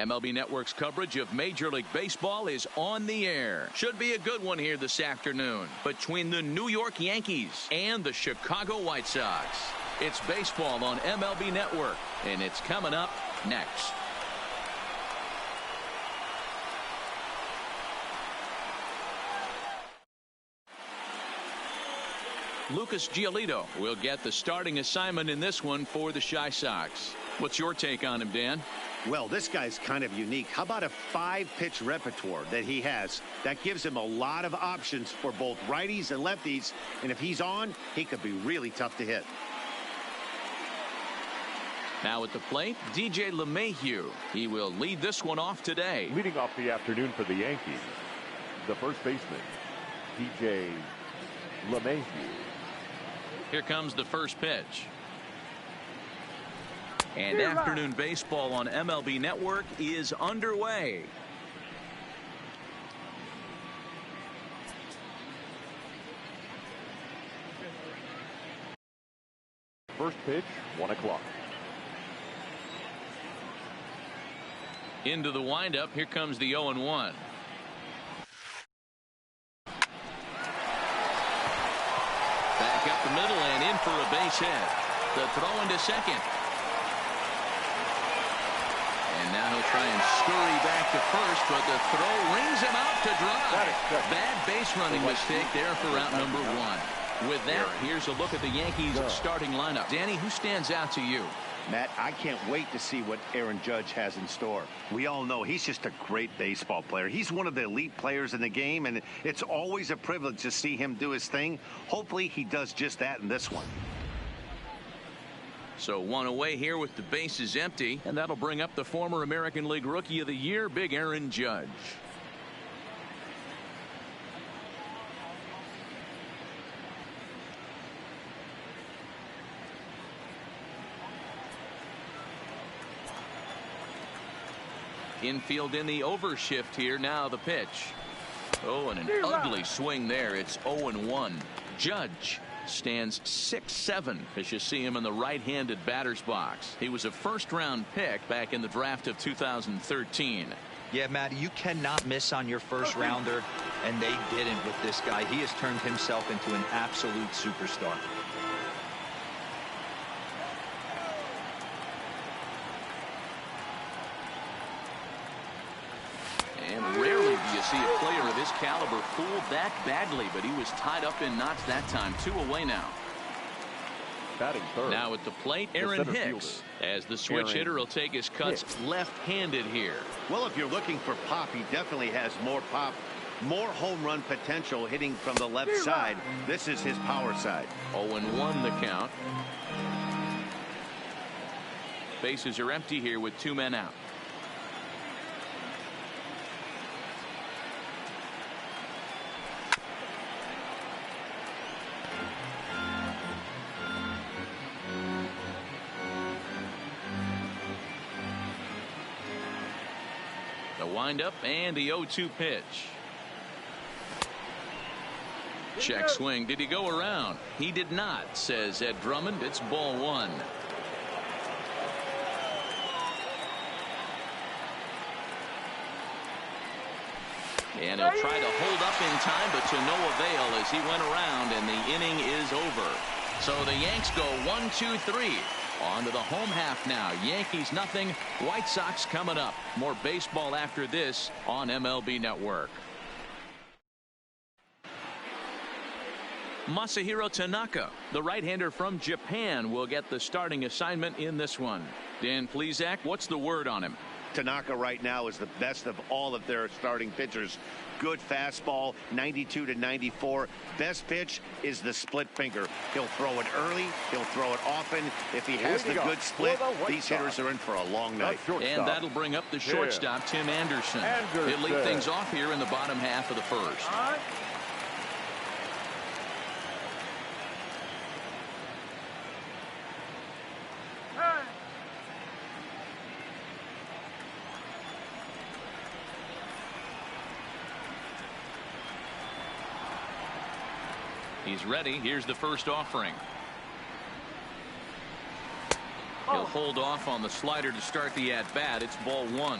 MLB Network's coverage of Major League Baseball is on the air. Should be a good one here this afternoon between the New York Yankees and the Chicago White Sox. It's baseball on MLB Network, and it's coming up next. Lucas Giolito will get the starting assignment in this one for the Chi Sox. What's your take on him, Dan? Well, this guy's kind of unique. How about a 5-pitch repertoire that he has? That gives him a lot of options for both righties and lefties. And if he's on, he could be really tough to hit. Now at the plate, DJ LeMahieu. He will lead this one off today. Leading off the afternoon for the Yankees, the first baseman, DJ LeMahieu. Here comes the first pitch. And afternoon baseball on MLB Network is underway. First pitch, 1 o'clock. Into the windup. Here comes the 0-1. Back up the middle and in for a base hit. The throw into second. And now he'll try and scurry back to first, but the throw rings him out to dry. Bad base running mistake there for out number 1. With that, here's a look at the Yankees starting lineup. Danny, who stands out to you? Matt, I can't wait to see what Aaron Judge has in store. We all know he's just a great baseball player. He's one of the elite players in the game, and it's always a privilege to see him do his thing. Hopefully he does just that in this one. So one away here with the bases empty, and that'll bring up the former American League Rookie of the Year, Big Aaron Judge. Infield in the overshift here. Now the pitch. Oh, and an ugly swing there. It's 0-1. Judge stands 6'7" as you see him in the right-handed batter's box. He was a first-round pick back in the draft of 2013. Yeah, Matt, you cannot miss on your first rounder, and they didn't with this guy. He has turned himself into an absolute superstar. And rarely do you see a player of his caliber fooled that badly, but he was tied up in knots that time. 2 away now. Batting third. Now at the plate, Aaron Hicks, as the switch hitter will take his cuts left-handed here. Well, if you're looking for pop, he definitely has more pop, more home run potential hitting from the left side. This is his power side. 0-1 the count. Bases are empty here with 2 men out. The windup and the 0-2 pitch. Check swing. Did he go around? He did not, says Ed Drummond. It's ball 1. And he'll try to hold up in time, but to no avail as he went around, and the inning is over. So the Yanks go 1-2-3. On to the home half now. Yankees nothing. White Sox coming up. More baseball after this on MLB Network. Masahiro Tanaka, the right-hander from Japan, will get the starting assignment in this one. Dan Plesac, what's the word on him? Tanaka right now is the best of all of their starting pitchers. Good fastball, 92 to 94. Best pitch is the split finger. He'll throw it early. He'll throw it often. If he has the good split, these hitters are in for a long night. And that'll bring up the shortstop, Tim Anderson. He'll lead things off here in the bottom half of the first. He's ready. Here's the first offering. He'll hold off on the slider to start the at-bat. It's ball one.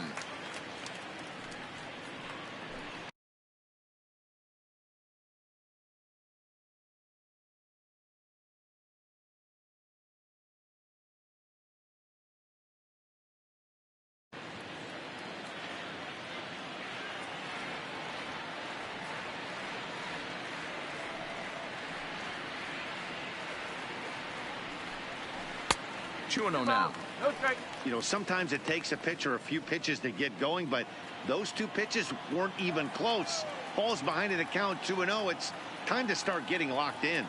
Two and 0 now. You know, sometimes it takes a pitcher a few pitches to get going, but those two pitches weren't even close. Ball's behind in the count 2-0. It's time to start getting locked in.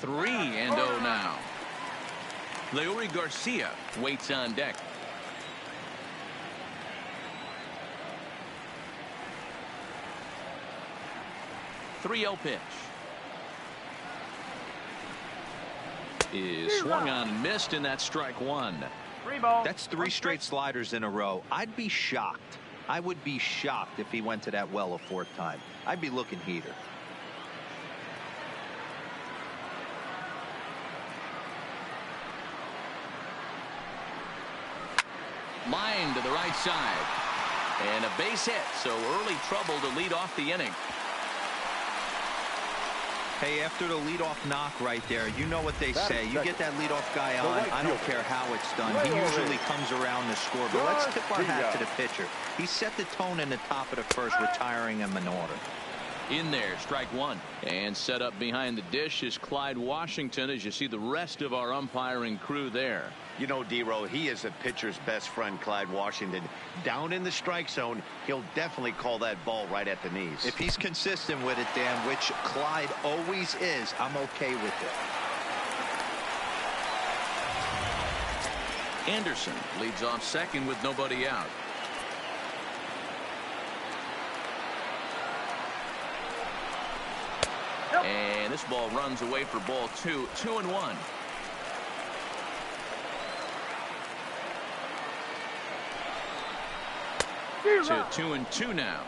Three and 0 now. Leury Garcia waits on deck. 3-0 pitch. Is swung on and missed, and that's strike one. That's three straight sliders in a row. I'd be shocked. I would be shocked if he went to that well a fourth time. I'd be looking heater. Line to the right side. And a base hit, so early trouble to lead off the inning. Hey, after the leadoff knock right there, you know what they say. You get that leadoff guy on, I don't care how it's done. He usually comes around to score. But let's tip our hat to the pitcher. He set the tone in the top of the first, retiring him in order. In there, strike one. And set up behind the dish is Clyde Washington, as you see the rest of our umpiring crew there. You know, D-Row, he is a pitcher's best friend, Clyde Washington. Down in the strike zone, he'll definitely call that ball right at the knees. If he's consistent with it, Dan, which Clyde always is, I'm okay with it. Anderson leads off second with nobody out. And this ball runs away for ball two. 2-1. To 2-2 now.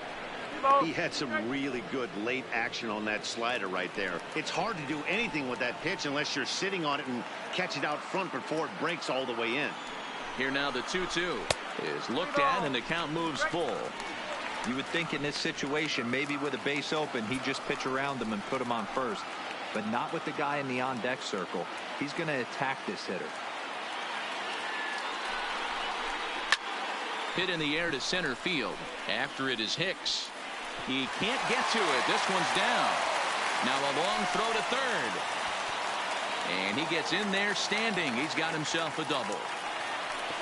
He had some really good late action on that slider right there. It's hard to do anything with that pitch unless you're sitting on it and catch it out front before it breaks all the way in. Here now the 2-2 is looked at, and the count moves full. You would think in this situation, maybe with a base open, he'd just pitch around him and put him on first. But not with the guy in the on-deck circle. He's going to attack this hitter. Hit in the air to center field. After it is Hicks. He can't get to it. This one's down. Now a long throw to third. And he gets in there standing. He's got himself a double.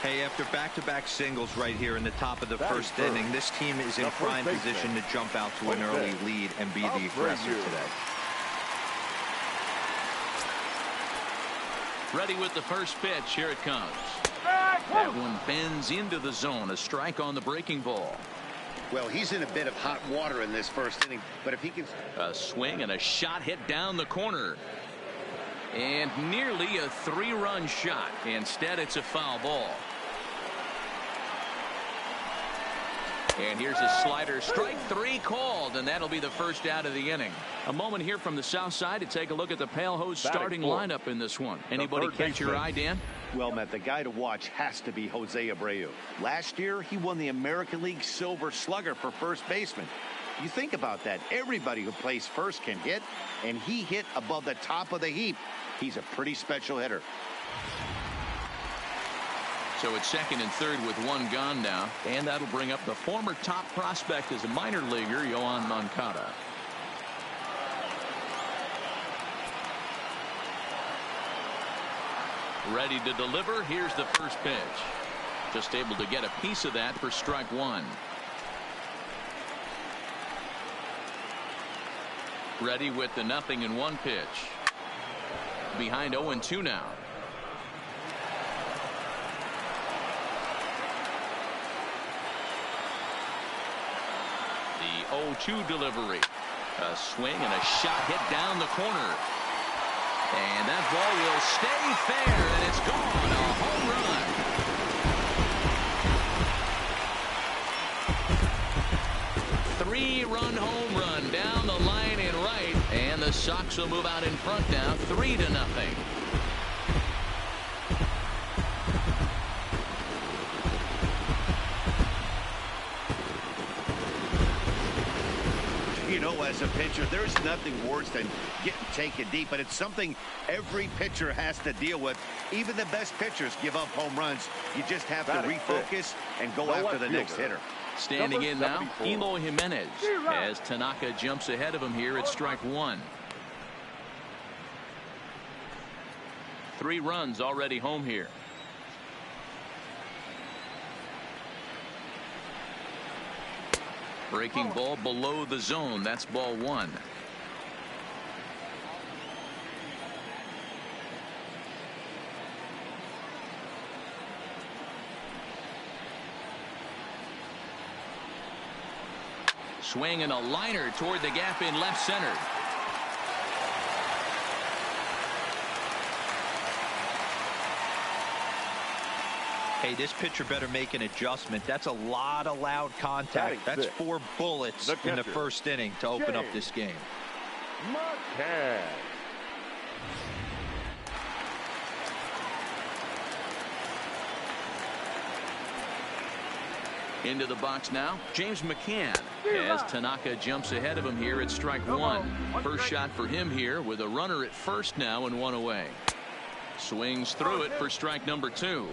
Hey, after back-to-back singles right here in the top of the first inning, this team is in prime position to jump out to an early lead and be the aggressor today. Ready with the first pitch. Here it comes. That one bends into the zone. A strike on the breaking ball. Well, he's in a bit of hot water in this first inning, but if he can... A swing and a shot hit down the corner. And nearly a three-run shot. Instead, it's a foul ball. And here's a slider. Strike three called, and that'll be the first out of the inning. A moment here from the south side to take a look at the Pale Hose starting lineup in this one. Anybody catch your eye, Dan? Well, Matt, the guy to watch has to be Jose Abreu. Last year, he won the American League Silver Slugger for first baseman. You think about that. Everybody who plays first can hit, and he hit above the top of the heap. He's a pretty special hitter. So it's second and third with one gone now, and that'll bring up the former top prospect as a minor leaguer, Yoan Moncada. Ready to deliver. Here's the first pitch. Just able to get a piece of that for strike one. Ready with the 0-1 pitch. Behind 0-2 now. The 0-2 delivery. A swing and a shot hit down the corner. And that ball will stay fair, and it's gone. A home run. the Sox will move out in front now, 3-0. You know, as a pitcher, there's nothing worse than getting taken deep, but it's something every pitcher has to deal with. Even the best pitchers give up home runs. You just have to refocus and go after the next hitter. Standing in now, Eloy Jimenez, as Tanaka jumps ahead of him here at strike one. 3 runs already home here. Breaking ball below the zone. That's ball 1. Swing and a liner toward the gap in left center. Hey, this pitcher better make an adjustment. That's a lot of loud contact. That's 4 bullets in the first inning to open up this game. Into the box now, James McCann, as Tanaka jumps ahead of him here at strike 1. First shot for him here with a runner at first now and 1 away. Swings through it for strike number 2.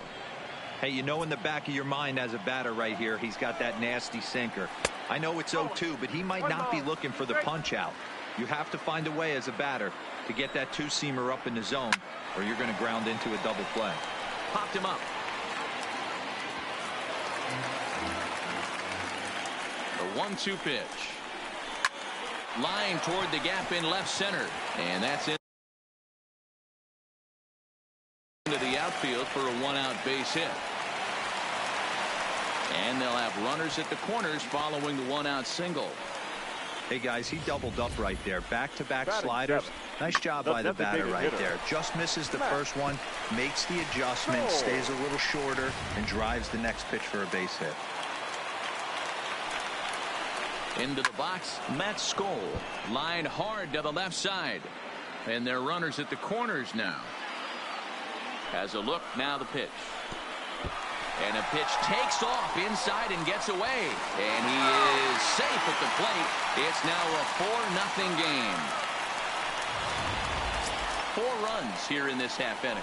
Hey, you know in the back of your mind as a batter right here, he's got that nasty sinker. I know it's 0-2, but he might not be looking for the punch out. You have to find a way as a batter to get that 2-seamer up in the zone, or you're going to ground into a double play. Popped him up. The 1-2 pitch. Line toward the gap in left center, and that's into the outfield for a 1-out base hit. And they'll have runners at the corners following the 1-out single. Hey guys, he doubled up right there. Back-to-back sliders. Nice job by the batter right there. Just misses the first one, makes the adjustment, stays a little shorter, and drives the next pitch for a base hit. Into the box, Matt Skoll. Line hard to the left side. And they're runners at the corners now. Has a look, now the pitch. And a pitch takes off inside and gets away. And he is safe at the plate. It's now a 4-0 game. 4 runs here in this half inning.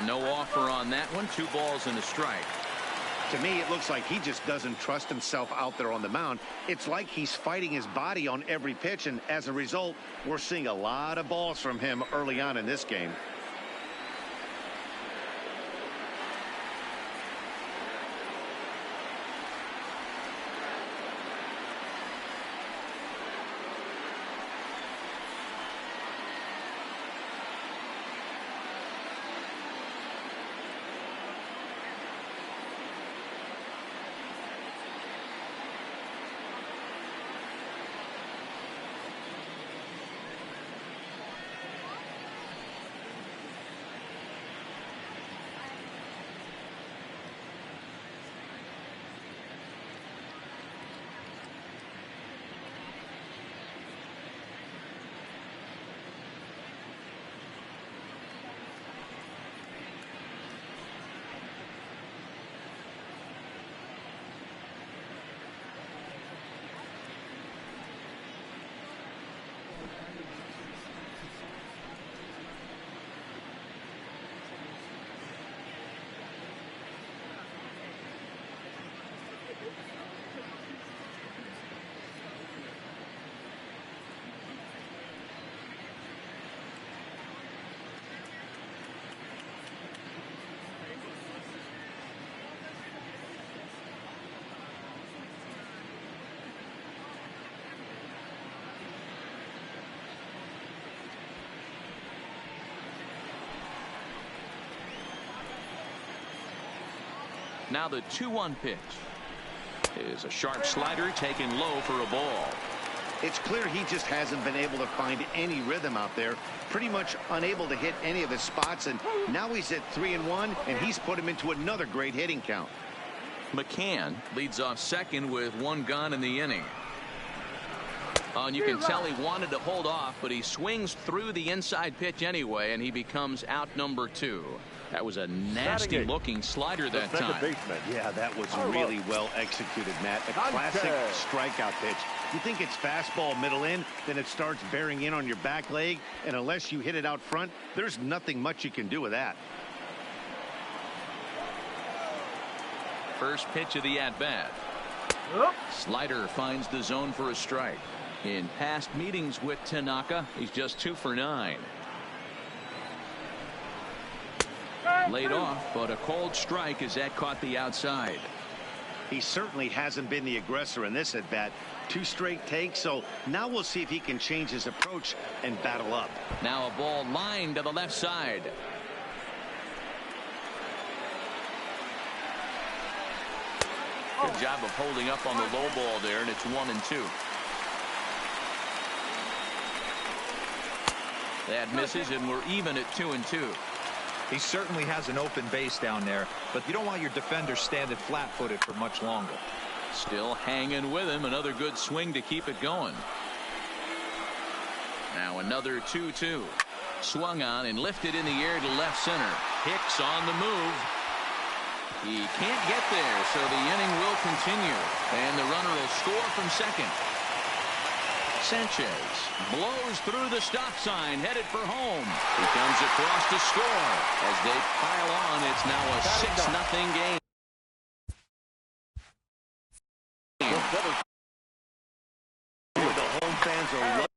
No offer on that one. 2 balls and a strike. To me, it looks like he just doesn't trust himself out there on the mound. It's like he's fighting his body on every pitch, and as a result, we're seeing a lot of balls from him early on in this game. Now the 2-1 pitch is a sharp slider taken low for a ball. It's clear he just hasn't been able to find any rhythm out there. Pretty much unable to hit any of his spots, and now he's at 3-1, and he's put him into another great hitting count. McCann leads off second with 1 gone in the inning. And you can tell he wanted to hold off, but he swings through the inside pitch anyway, and he becomes out number 2. That was a nasty looking slider that time. Yeah, that was really well executed, Matt. A classic strikeout pitch. You think it's fastball middle in, then it starts bearing in on your back leg, and unless you hit it out front, there's nothing much you can do with that. First pitch of the at-bat. Slider finds the zone for a strike. In past meetings with Tanaka, he's just 2 for 9. Laid off, but a cold strike as that caught the outside. He certainly hasn't been the aggressor in this at bat. 2 straight takes, so now we'll see if he can change his approach and battle up. Now a ball lined to the left side. Good job of holding up on the low ball there, and it's 1-2. That misses, and we're even at 2-2. He certainly has an open base down there, but you don't want your defender standing flat-footed for much longer. Still hanging with him. Another good swing to keep it going. Now another 2-2. Swung on and lifted in the air to left center. Hicks on the move. He can't get there, so the inning will continue. And the runner will score from second. Sanchez blows through the stop sign, headed for home. He comes across to score. As they pile on, it's now a 6-0 game. The home fans are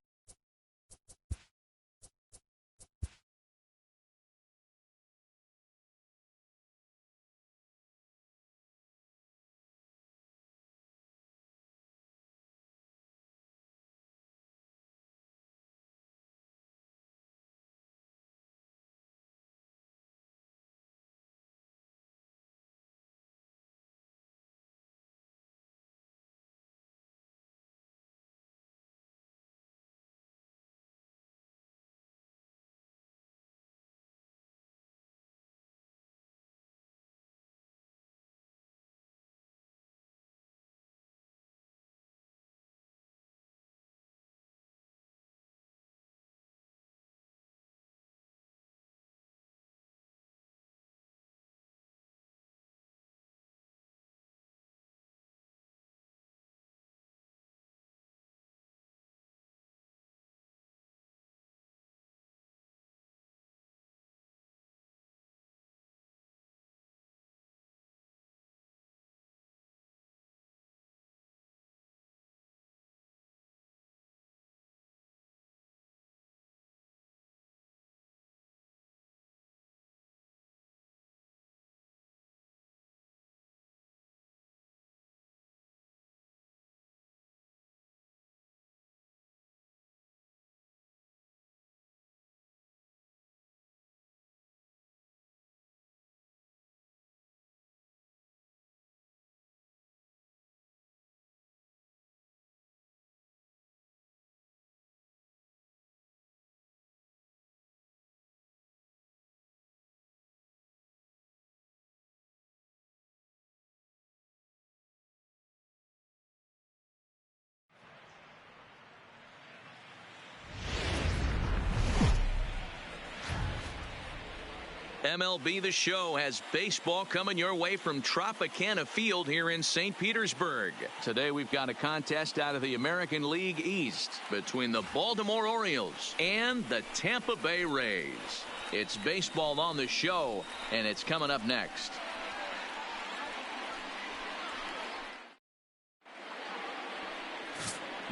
MLB The Show has baseball coming your way from Tropicana Field here in St. Petersburg. Today we've got a contest out of the American League East between the Baltimore Orioles and the Tampa Bay Rays. It's baseball on the show, and it's coming up next.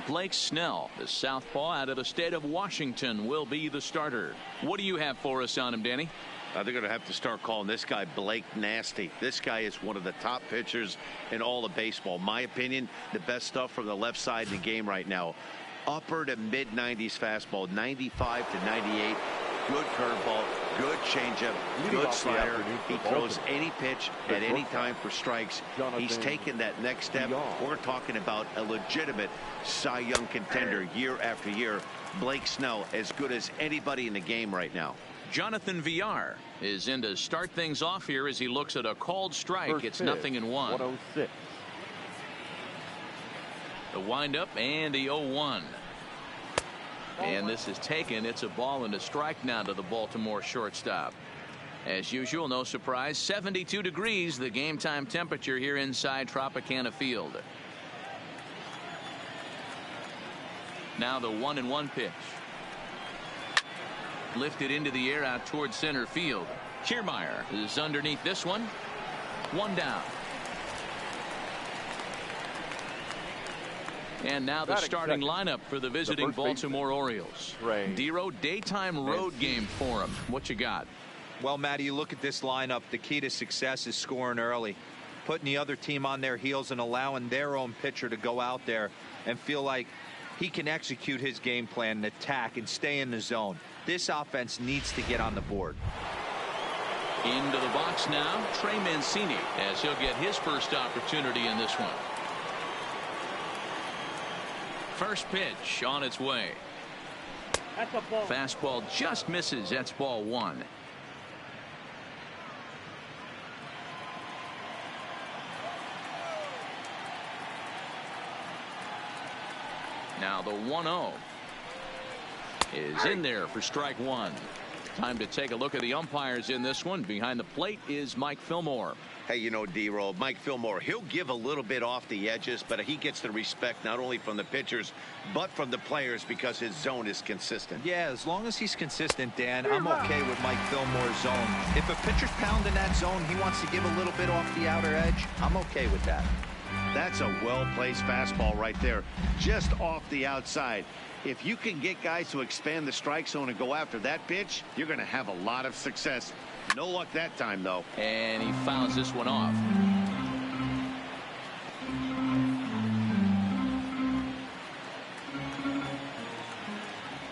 Blake Snell, the southpaw out of the state of Washington, will be the starter. What do you have for us on him, Danny? They're going to have to start calling this guy Blake Nasty. This guy is one of the top pitchers in all of baseball. My opinion, the best stuff from the left side of the game right now. Upper to mid-90s fastball, 95 to 98. Good curveball, good changeup, good slider. He throws any pitch at any time for strikes. He's taken that next step. We're talking about a legitimate Cy Young contender year after year. Blake Snell, as good as anybody in the game right now. Jonathan Villar is in to start things off here as he looks at a called strike. It's 0-1. 106. The windup and the 0-1. And this is taken. It's a ball and a strike now to the Baltimore shortstop. As usual, no surprise, 72 degrees, the game time temperature here inside Tropicana Field. Now the 1-1 pitch. Lifted into the air out towards center field. Kiermaier is underneath this one. One down. And now the starting lineup for the visiting Baltimore Orioles. Dero, daytime road game for him. What you got? Well, Matty, you look at this lineup. The key to success is scoring early, putting the other team on their heels and allowing their own pitcher to go out there and feel like he can execute his game plan and attack and stay in the zone. This offense needs to get on the board. Into the box now, Trey Mancini, as he'll get his first opportunity in this one. First pitch on its way. That's a ball. Fastball just misses. That's ball one. Now the 1-0 is in there for strike one. Time to take a look at the umpires in this one. Behind the plate is Mike Fillmore. Hey, you know, D-Roll, Mike Fillmore, he'll give a little bit off the edges, but he gets the respect not only from the pitchers, but from the players because his zone is consistent. Yeah, as long as he's consistent, Dan, I'm okay with Mike Fillmore's zone. If a pitcher's pounding that zone, he wants to give a little bit off the outer edge, I'm okay with that. That's a well-placed fastball right there, just off the outside. If you can get guys to expand the strike zone and go after that pitch, you're going to have a lot of success. No luck that time, though. And he fouls this one off.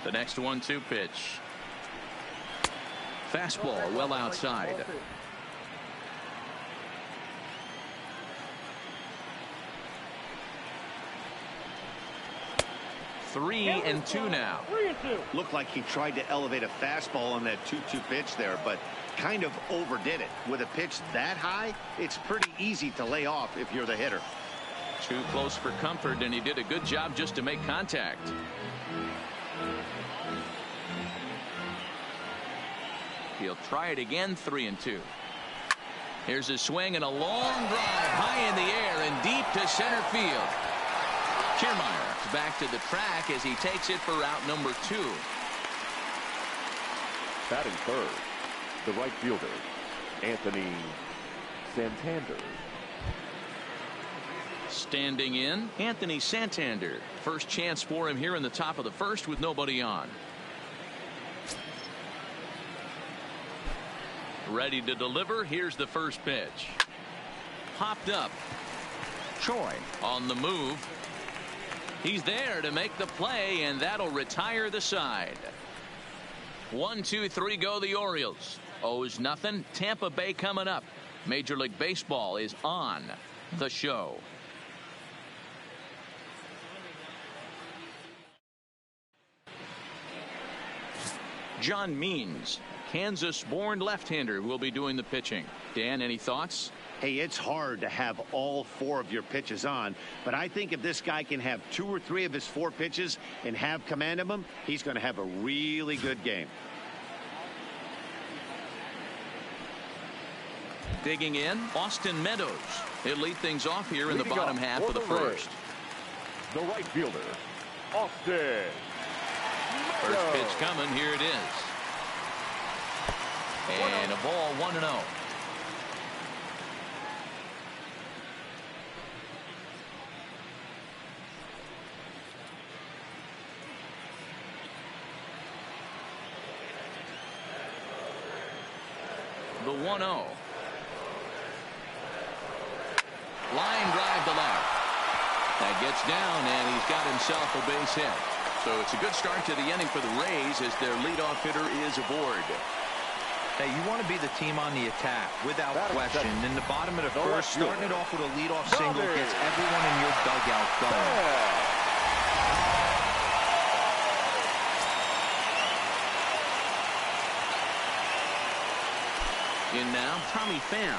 The next 1-2 pitch. Fastball well outside. 3-2 now. 3-2. Looked like he tried to elevate a fastball on that 2-2 pitch there, but kind of overdid it. With a pitch that high, it's pretty easy to lay off if you're the hitter. Too close for comfort, and he did a good job just to make contact. He'll try it again. 3-2. Here's a swing and a long drive high in the air and deep to center field. Kiermaier back to the track as he takes it for out number 2. Batting third, the right fielder, Anthony Santander. Standing in, Anthony Santander. First chance for him here in the top of the first with nobody on. Ready to deliver. Here's the first pitch. Popped up. Choi on the move. He's there to make the play, and that'll retire the side. 1-2-3 go the Orioles. Owes nothing. Tampa Bay coming up. Major League Baseball is on the show. John Means, Kansas-born left-hander, will be doing the pitching. Dan, any thoughts? Hey, it's hard to have all 4 of your pitches on, but I think if this guy can have 2 or 3 of his 4 pitches and have command of them, he's going to have a really good game. Digging in, Austin Meadows. He'll lead things off here in the bottom half of the first. The right fielder, Austin. First pitch coming. Here it is. And a ball 1-0. The 1-0. Line drive to left. That gets down, and he's got himself a base hit. So it's a good start to the inning for the Rays as their leadoff hitter is aboard. Hey, you want to be the team on the attack, without question. In the bottom of the first, starting it off with a leadoff single gets everyone in your dugout going. In now, Tommy Pham,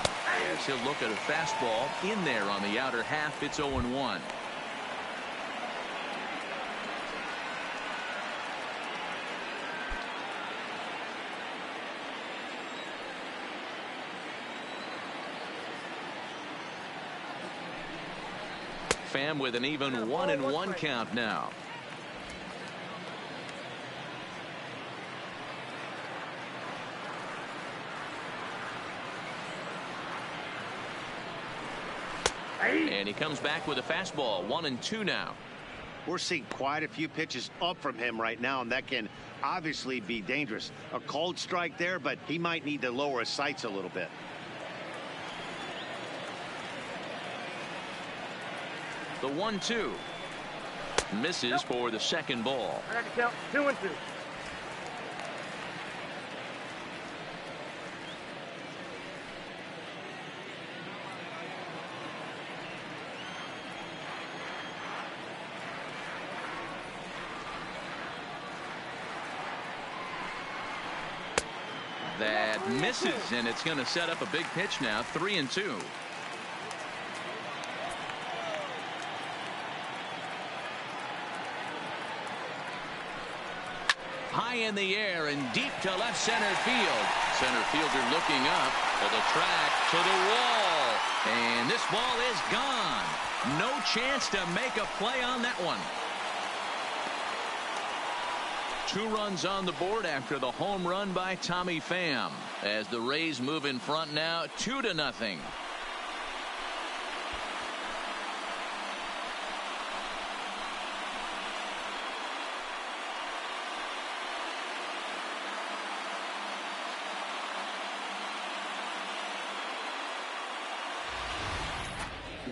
as he'll look at a fastball in there on the outer half. It's 0-1. Pham, with an even 1-1 count now. And he comes back with a fastball. 1-2 now. We're seeing quite a few pitches up from him right now, and that can obviously be dangerous. A cold strike there, but he might need to lower his sights a little bit. The 1-2 misses for the second ball. I got to count 2-2. That misses, and it's going to set up a big pitch now. 3-2. High in the air and deep to left center field. Center fielder looking up to the track, to the wall, and this ball is gone. No chance to make a play on that one. 2 runs on the board after the home run by Tommy Pham, as the Rays move in front now 2-0.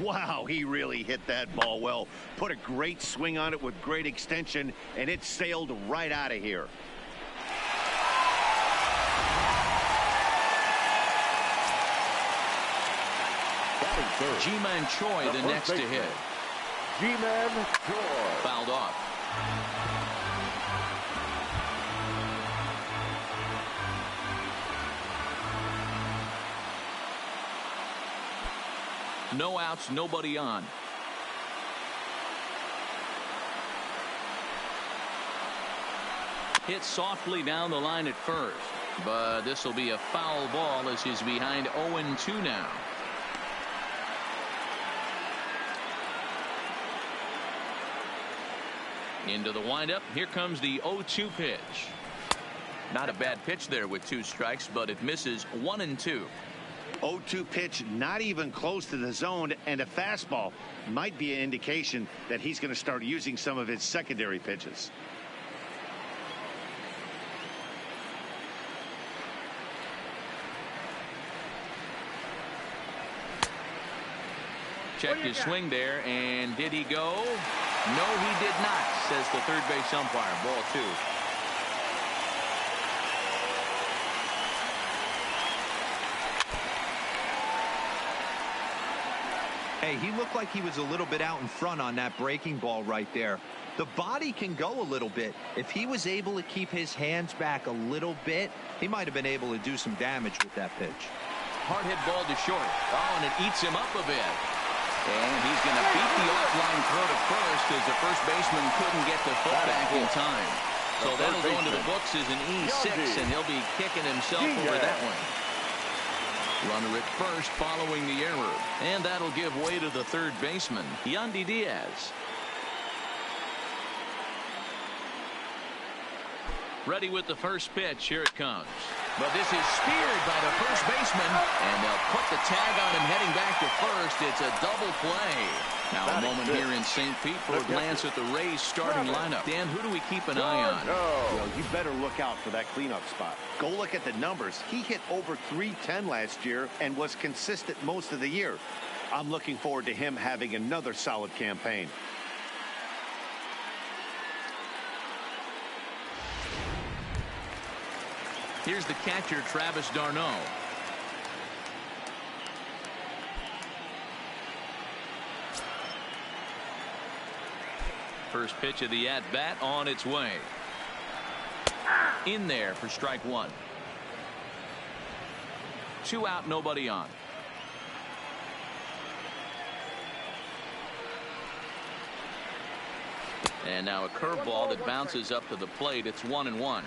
Wow, he really hit that ball well. Put a great swing on it with great extension, and it sailed right out of here. Ji-Man Choi the next to hit. Ji-Man Choi. Fouled off. No outs, nobody on. Hit softly down the line at first, but this will be a foul ball as he's behind 0-2 now. Into the windup. Here comes the 0-2 pitch. Not a bad pitch there with 2 strikes, but it misses. 1-2. 0-2 pitch, not even close to the zone, and a fastball might be an indication that he's going to start using some of his secondary pitches. Checked his swing there, and did he go? No, he did not, says the third base umpire. Ball 2. Hey, he looked like he was a little bit out in front on that breaking ball right there. The body can go a little bit. If he was able to keep his hands back a little bit, he might have been able to do some damage with that pitch. Hard hit ball to short. Oh, and it eats him up a bit. And he's going to beat the offline throw to first, as the first baseman couldn't get the foot back in time. So that'll go into the books as an E6, and he'll be kicking himself over that one. Runner at first following the error, and that'll give way to the third baseman, Yandy Diaz. Ready with the first pitch. Here it comes. But this is speared by the first baseman, and they'll put the tag on him heading back to first. It's a double play. Now a moment here in St. Pete for a glance at the Rays starting lineup. Dan, who do we keep an eye on? Well, you better look out for that cleanup spot. Go look at the numbers. He hit over .310 last year and was consistent most of the year. I'm looking forward to him having another solid campaign. Here's the catcher, Travis d'Arnaud. First pitch of the at-bat on its way. In there for strike 1. 2 out, nobody on. And now a curveball that bounces up to the plate. It's 1-1.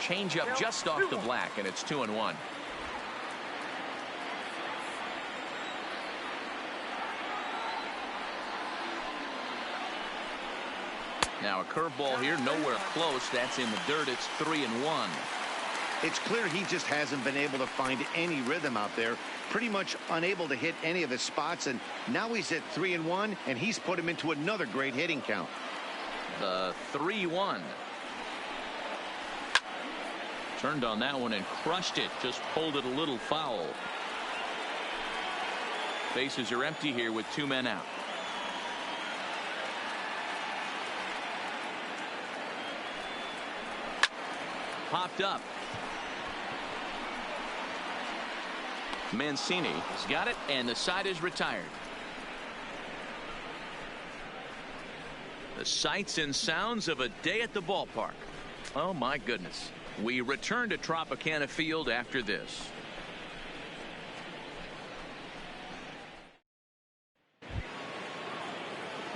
Changeup just off the black, and it's 2-1. Now a curveball here, nowhere close. That's in the dirt. It's 3-1. It's clear he just hasn't been able to find any rhythm out there. Pretty much unable to hit any of his spots, and now he's at 3-1, and he's put him into another great hitting count. The 3-1. Turned on that one and crushed it. Just pulled it a little foul. Bases are empty here with 2 men out. Popped up. Mancini has got it, and the side is retired. The sights and sounds of a day at the ballpark. Oh my goodness. We return to Tropicana Field after this.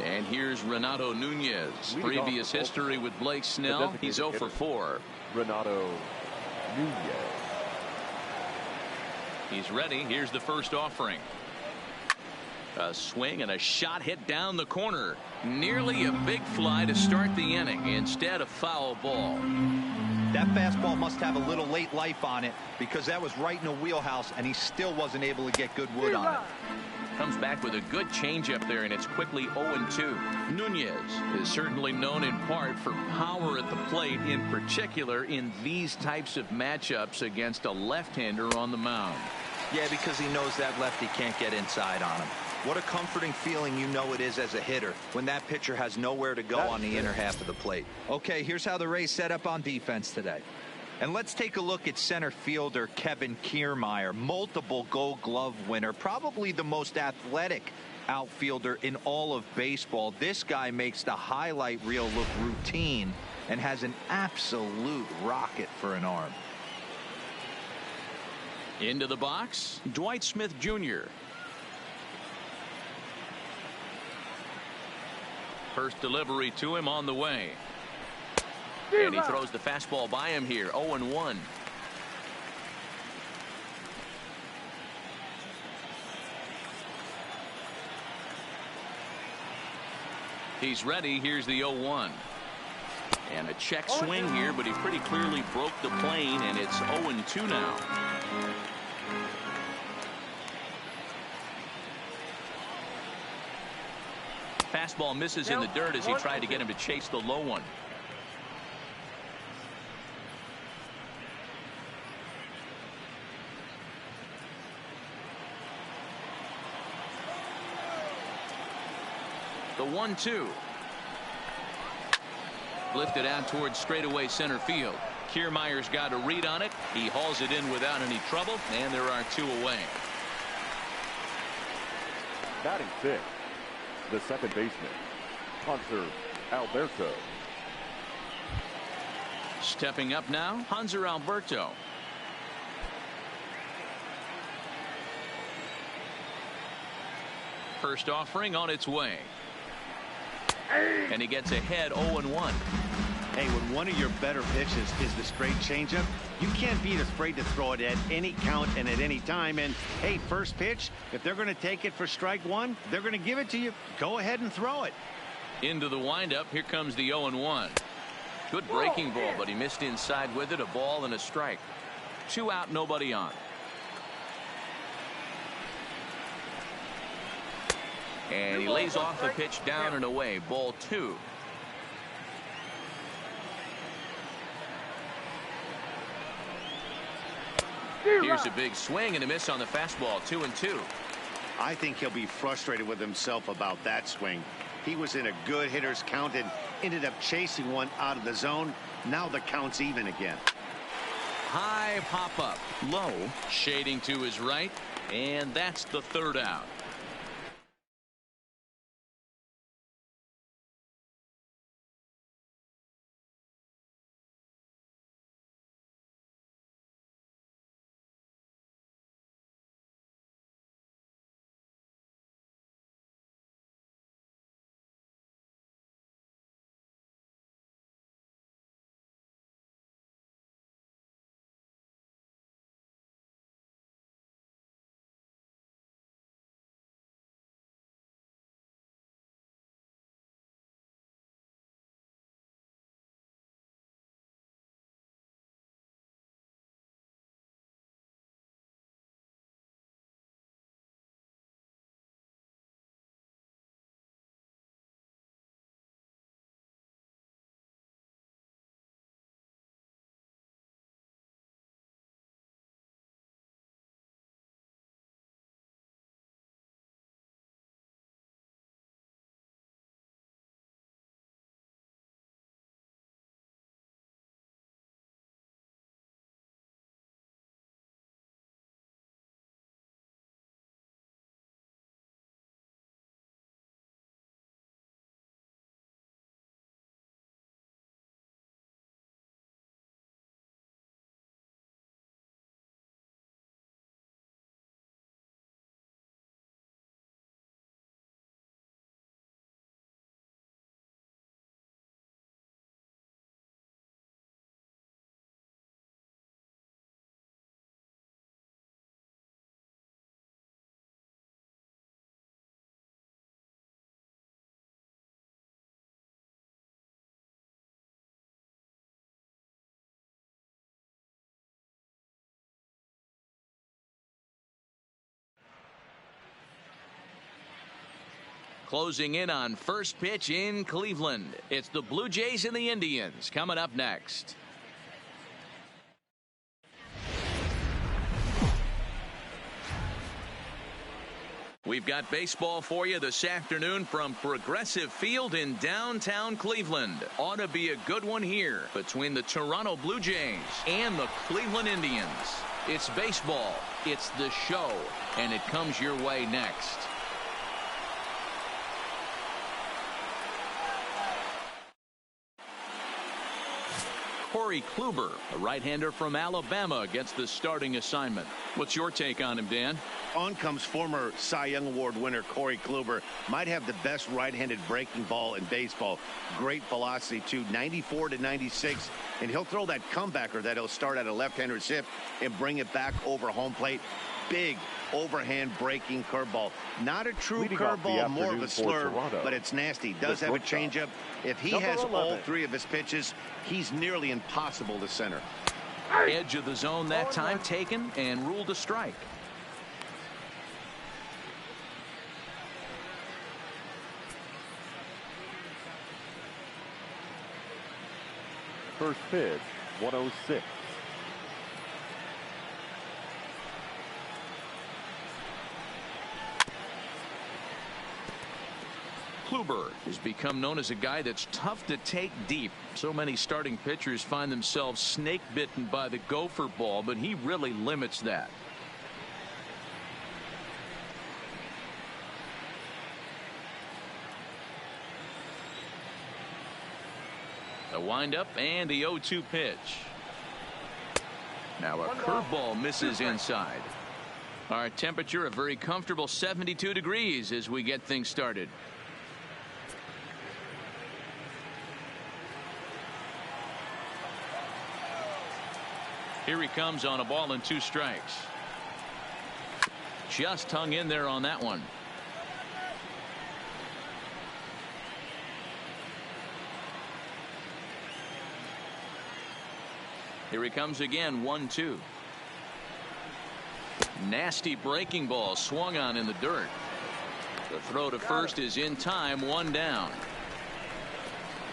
And here's Renato Nunez. Previous history with Blake Snell. He's 0 for 4. Renato Nunez. He's ready. Here's the first offering. A swing and a shot hit down the corner. Nearly a big fly to start the inning. Instead, a foul ball. That fastball must have a little late life on it, because that was right in the wheelhouse, and he still wasn't able to get good wood on it. Comes back with a good changeup there, and it's quickly 0-2. Nunez is certainly known in part for power at the plate, in particular in these types of matchups against a left-hander on the mound. Yeah, because he knows that lefty can't get inside on him. What a comforting feeling you know it is as a hitter when that pitcher has nowhere to go on the inner half of the plate. Okay, here's how the Rays set up on defense today. And let's take a look at center fielder Kevin Kiermaier, multiple Gold Glove winner, probably the most athletic outfielder in all of baseball. This guy makes the highlight reel look routine and has an absolute rocket for an arm. Into the box, Dwight Smith Jr. First delivery to him on the way. And he throws the fastball by him here. 0-1. He's ready. Here's the 0-1. And a check swing here, but he pretty clearly broke the plane, and it's 0-2 now. Fastball misses in the dirt as he tried to get him to chase the low one. The 1-2. Lifted out towards straightaway center field. Kiermaier's got a read on it. He hauls it in without any trouble, and there are 2 away. Batting 6, the second baseman, Hanser Alberto. Stepping up now, Hanser Alberto. First offering on its way. And he gets ahead 0-1. Hey, when one of your better pitches is the straight changeup, you can't be afraid to throw it at any count and at any time. And hey, first pitch, if they're going to take it for strike 1, they're going to give it to you. Go ahead and throw it. Into the windup. Here comes the 0-1. Good breaking ball, but he missed inside with it. A ball and a strike. 2 out, nobody on. And he lays off a pitch down and away. Ball 2. Here's a big swing and a miss on the fastball. 2-2. I think he'll be frustrated with himself about that swing. He was in a good hitter's count and ended up chasing one out of the zone. Now the count's even again. High pop up. Low. Shading to his right. And that's the 3rd out. Closing in on first pitch in Cleveland. It's the Blue Jays and the Indians coming up next. We've got baseball for you this afternoon from Progressive Field in downtown Cleveland. Ought to be a good one here between the Toronto Blue Jays and the Cleveland Indians. It's baseball, it's the show, and it comes your way next. Corey Kluber, a right-hander from Alabama, gets the starting assignment. What's your take on him, Dan? On comes former Cy Young Award winner Corey Kluber. Might have the best right-handed breaking ball in baseball. Great velocity, too, 94 to 96. And he'll throw that comebacker that he'll start at a left-hander's hip and bring it back over home plate. Big overhand breaking curveball. Not a true curveball, more of a slurve, but it's nasty. Does have a changeup. If he has all three of his pitches, he's nearly impossible to center. Edge of the zone that time taken and ruled a strike. First pitch, 106. Kluber has become known as a guy that's tough to take deep. So many starting pitchers find themselves snake bitten by the gopher ball, but he really limits that. A windup and the 0-2 pitch. Now a curveball misses inside. Our temperature a very comfortable 72 degrees as we get things started. Here he comes on a ball and 2 strikes. Just hung in there on that one. Here he comes again, 1-2. Nasty breaking ball swung on in the dirt. The throw to first is in time, 1 down.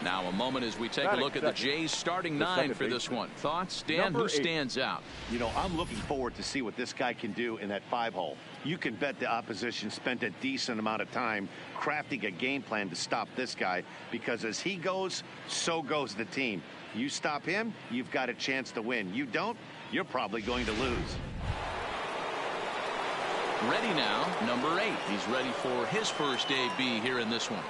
Now a moment as we take a look at the Jays starting 9 for this one. Thoughts, Dan? Who stands out? You know, I'm looking forward to see what this guy can do in that 5-hole. You can bet the opposition spent a decent amount of time crafting a game plan to stop this guy, because as he goes, so goes the team. You stop him, you've got a chance to win. You don't, you're probably going to lose. Ready now, number 8. He's ready for his first AB here in this one.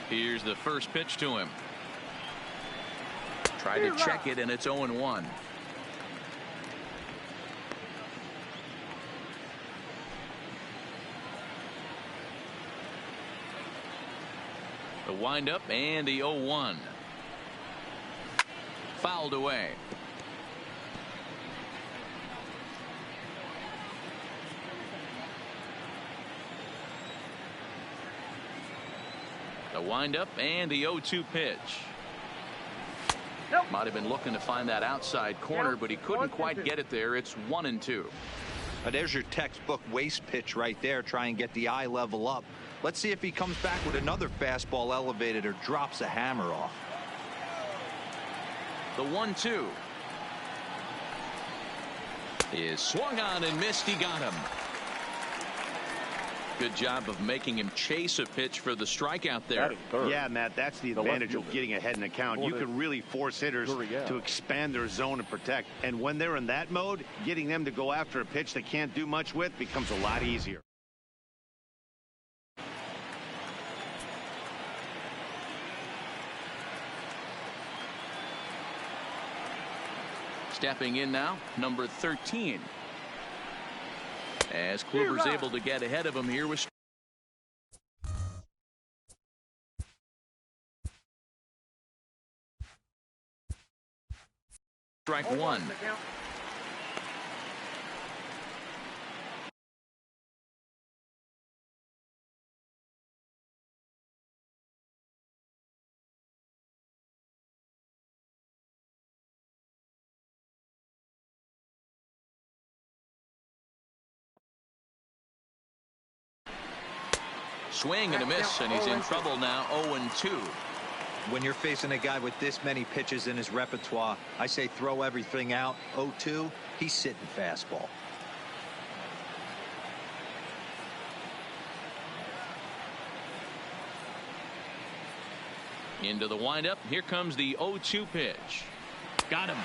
Here's the first pitch to him. Tried to check it, and it's 0-1. The windup and the 0-1. Fouled away. The windup and the 0-2 pitch. Might have been looking to find that outside corner, but he couldn't quite get it there. It's 1-2. There's your textbook waste pitch right there. Try and get the eye level up. Let's see if he comes back with another fastball elevated or drops a hammer off. The 1-2 is swung on and missed. He got him. Good job of making him chase a pitch for the strikeout there. Yeah, Matt, that's the advantage of getting ahead in the count. You can really force hitters to expand their zone and protect. And when they're in that mode, getting them to go after a pitch they can't do much with becomes a lot easier. Stepping in now, number 13. As Kluber's able to get ahead of him here with strike 1. Swing and a miss, and he's in trouble now. 0-2. When you're facing a guy with this many pitches in his repertoire, I say throw everything out. 0-2, he's sitting fastball. Into the windup. Here comes the 0-2 pitch. Got him.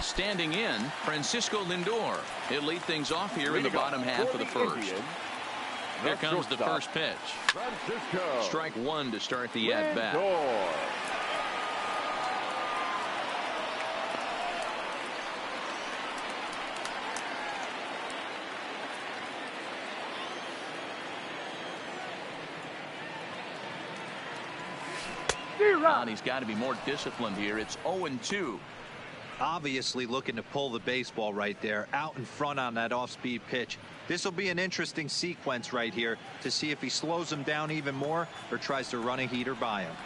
Standing in, Francisco Lindor. He'll lead things off here in the bottom half of the first. Here comes the first pitch. Strike one to start the at-bat. And he's got to be more disciplined here. It's 0-2. Obviously looking to pull the baseball right there, out in front on that off-speed pitch. This will be an interesting sequence right here to see if he slows him down even more or tries to run a heater by him.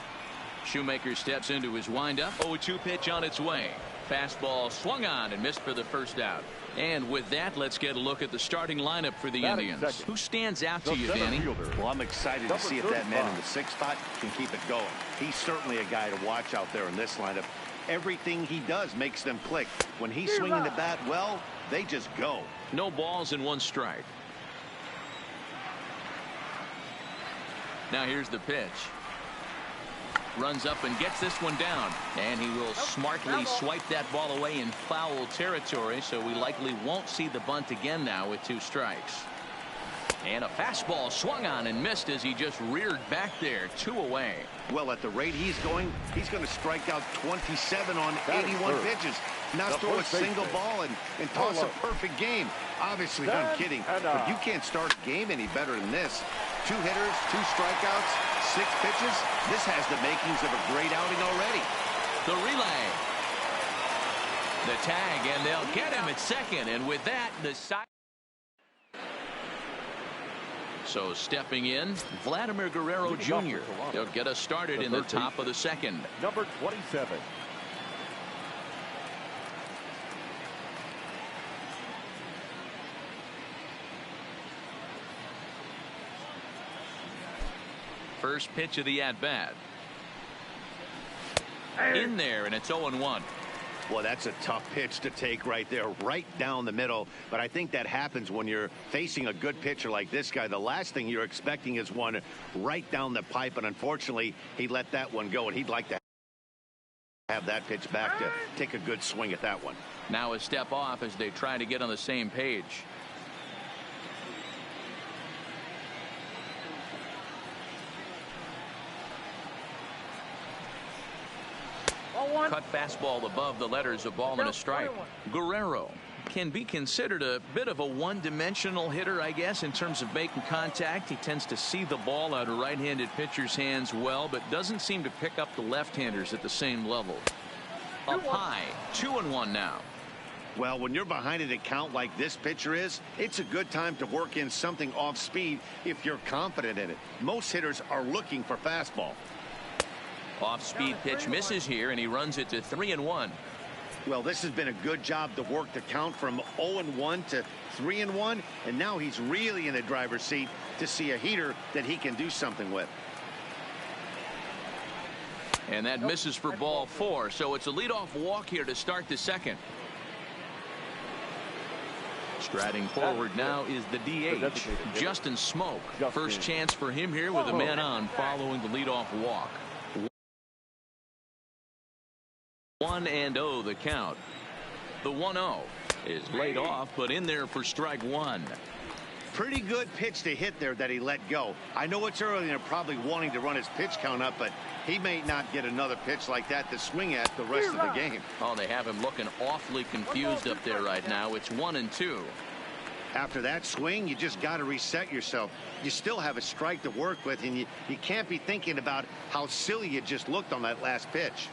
Shoemaker steps into his windup. 0-2 pitch on its way. Fastball swung on and missed for the first out. And with that, let's get a look at the starting lineup for the Indians. Who stands out to you, Danny? Well, I'm excited to see if that man in the sixth spot can keep it going. He's certainly a guy to watch out there in this lineup. Everything he does makes them click. When he's swinging the bat well, they just go. No balls and one strike. Now here's the pitch. Runs up and gets this one down. And he will smartly swipe that ball away in foul territory, so we likely won't see the bunt again now with 2 strikes. And a fastball swung on and missed as he just reared back there. 2 away. Well, at the rate he's going to strike out 27 on 81 pitches. Not throw a single ball and toss a perfect game. Obviously, I'm kidding. But you can't start a game any better than this. 2 hitters, 2 strikeouts, 6 pitches. This has the makings of a great outing already. The relay. The tag, and they'll get him at second. And with that, the side. So stepping in, Vladimir Guerrero Jr. He'll get us started in the top of the second. Number 27. First pitch of the at-bat. In there, and it's 0-1. Well, that's a tough pitch to take right there, right down the middle. But I think that happens when you're facing a good pitcher like this guy. The last thing you're expecting is one right down the pipe. And unfortunately, he let that one go. And he'd like to have that pitch back to take a good swing at that one. Now a step off as they try to get on the same page. Cut fastball above the letters, a ball and a strike. Guerrero can be considered a bit of a one-dimensional hitter, I guess, in terms of making contact. He tends to see the ball out of right-handed pitchers' hands well, but doesn't seem to pick up the left-handers at the same level. Up high, 2-1 now. Well, when you're behind an account like this pitcher is, it's a good time to work in something off speed if you're confident in it. Most hitters are looking for fastball. Off-speed pitch misses here, and he runs it to 3-1. Well, this has been a good job to work the count from 0-1 to 3-1, and now he's really in the driver's seat to see a heater that he can do something with. And that misses for ball 4, so it's a leadoff walk here to start the second. Striding forward now is the DH, Justin Smoke. First chance for him here with a man on following the leadoff walk. 1-0 the count. The 1-0 is laid off, but in there for strike 1. Pretty good pitch to hit there that he let go. I know it's early and they're probably wanting to run his pitch count up, but he may not get another pitch like that to swing at the rest of the game. Oh, they have him looking awfully confused up there right now. It's 1-2. After that swing, you just got to reset yourself. You still have a strike to work with, and you can't be thinking about how silly you just looked on that last pitch.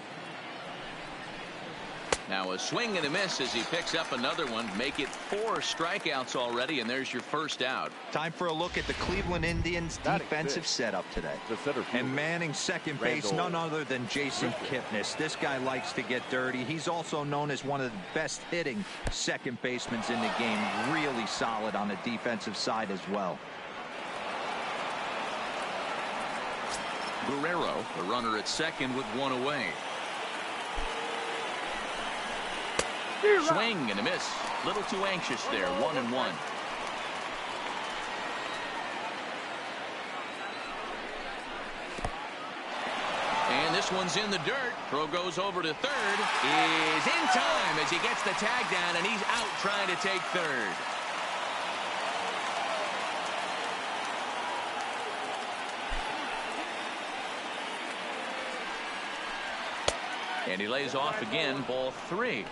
Now a swing and a miss as he picks up another one. Make it 4 strikeouts already, and there's your first out. Time for a look at the Cleveland Indians defensive setup today. And manning second base, none other than Jason Kipnis. This guy likes to get dirty. He's also known as one of the best hitting second basemen in the game. Really solid on the defensive side as well. Guerrero, the runner at second with 1 away. Swing and a miss. Little too anxious there. 1-1. And this one's in the dirt. Throw goes over to third. Is in time as he gets the tag down, and he's out trying to take third. And he lays off again. Ball 3.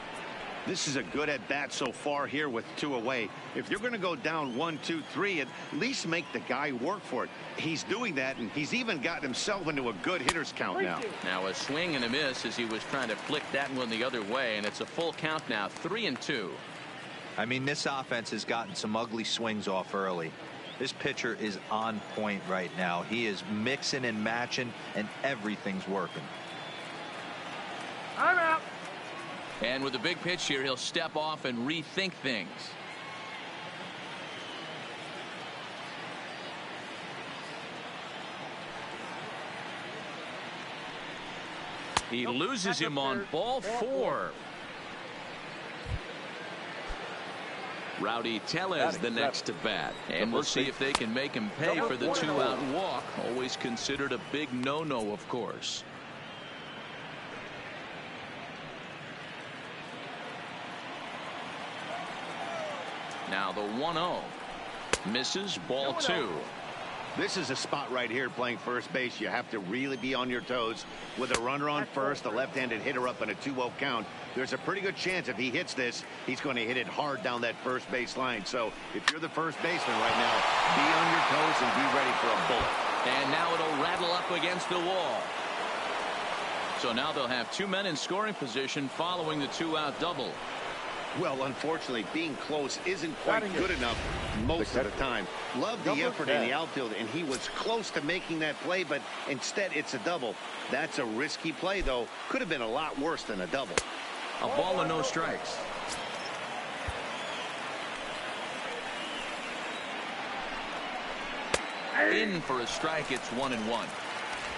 This is a good at bat so far here with 2 away. If you're going to go down 1, 2, 3, at least make the guy work for it. He's doing that, and he's even gotten himself into a good hitter's count now. Now a swing and a miss as he was trying to flick that one the other way, and it's a full count now. 3-2. I mean, this offense has gotten some ugly swings off early. This pitcher is on point right now. He is mixing and matching, and everything's working. I'm out. And with a big pitch here, he'll step off and rethink things. He loses him on ball 4. Rowdy Tellez the next to bat, and we'll see if they can make him pay for the 2-out walk. Always considered a big no-no, of course. Now the 1-0 misses. Ball 2. This is a spot right here playing first base. You have to really be on your toes. With a runner on first, a left-handed hitter up in a 2-0 count, there's a pretty good chance if he hits this, he's going to hit it hard down that first base line. So if you're the first baseman right now, be on your toes and be ready for a bullet. And now it'll rattle up against the wall. So now they'll have 2 men in scoring position following the 2-out double. Well, unfortunately, being close isn't quite good enough most of the time. Love the effort in the outfield, and he was close to making that play, but instead it's a double. That's a risky play, though. Could have been a lot worse than a double. A ball and no strikes. In for a strike. It's 1-1.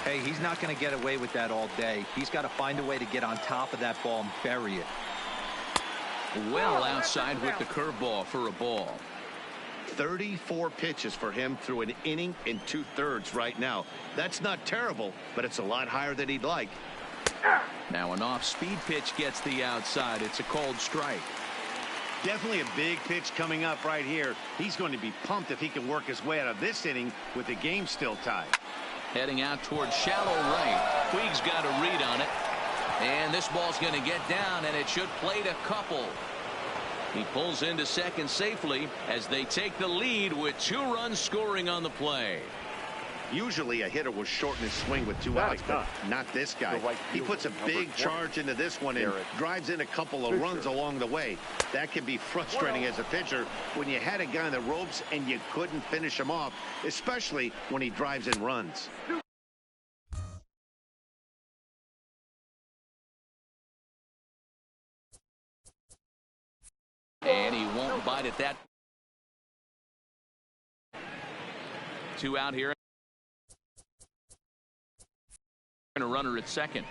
Hey, he's not going to get away with that all day. He's got to find a way to get on top of that ball and bury it. Well outside with the curveball for a ball. 34 pitches for him through an inning and 2/3 right now. That's not terrible, but it's a lot higher than he'd like. Now an off-speed pitch gets the outside. It's a cold strike. Definitely a big pitch coming up right here. He's going to be pumped if he can work his way out of this inning with the game still tied. Heading out towards shallow right. Puig's got a read on it. And this ball's going to get down, and it should plate a couple. He pulls into second safely as they take the lead with 2 runs scoring on the play. Usually a hitter will shorten his swing with 2 outs, but not this guy. He puts a big charge into this one and drives in a couple of runs along the way. That can be frustrating as a pitcher when you had a guy in the ropes and you couldn't finish him off, especially when he drives in runs. And he won't bite at that. 2 out here. And a runner at second.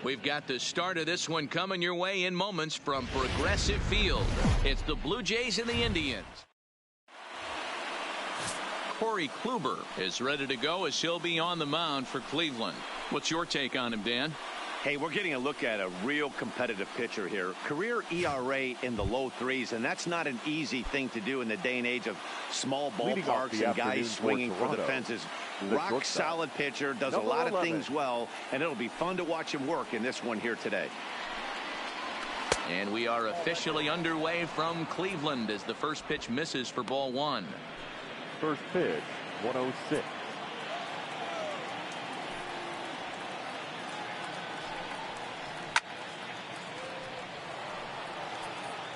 We've got the start of this one coming your way in moments from Progressive Field. It's the Blue Jays and the Indians. Corey Kluber is ready to go as he'll be on the mound for Cleveland. What's your take on him, Dan? Hey, we're getting a look at a real competitive pitcher here. Career ERA in the low 3s, and that's not an easy thing to do in the day and age of small ballparks and guys swinging for the fences. Rock solid pitcher, does a lot of things well, and it'll be fun to watch him work in this one here today. And we are officially underway from Cleveland as the first pitch misses for ball one. First pitch, 106.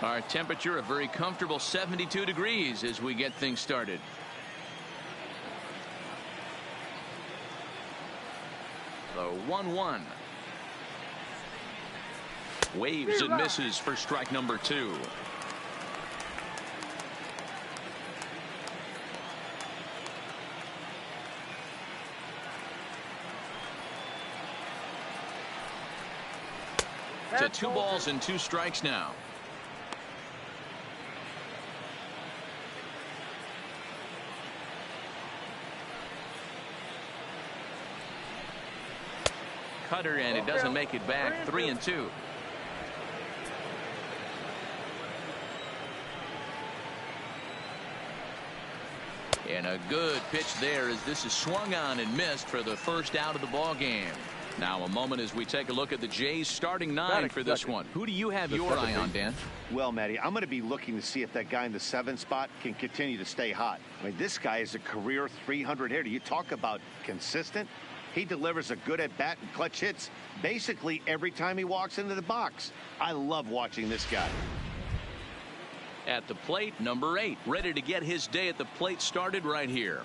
Our temperature a very comfortable 72 degrees as we get things started. The 1-1. Waves and misses for strike number 2. To 2 balls and 2 strikes now. Cutter, and it doesn't make it back. 3-2. And a good pitch there as this is swung on and missed for the first out of the ball game. Now a moment as we take a look at the Jays starting 9 for this one. Who do you have your eye on, Dan? Well, Matty, I'm going to be looking to see if that guy in the 7th spot can continue to stay hot. I mean, this guy is a career 300 hitter. You talk about consistent. He delivers a good at-bat and clutch hits basically every time he walks into the box. I love watching this guy. At the plate, number 8, ready to get his day at the plate started right here.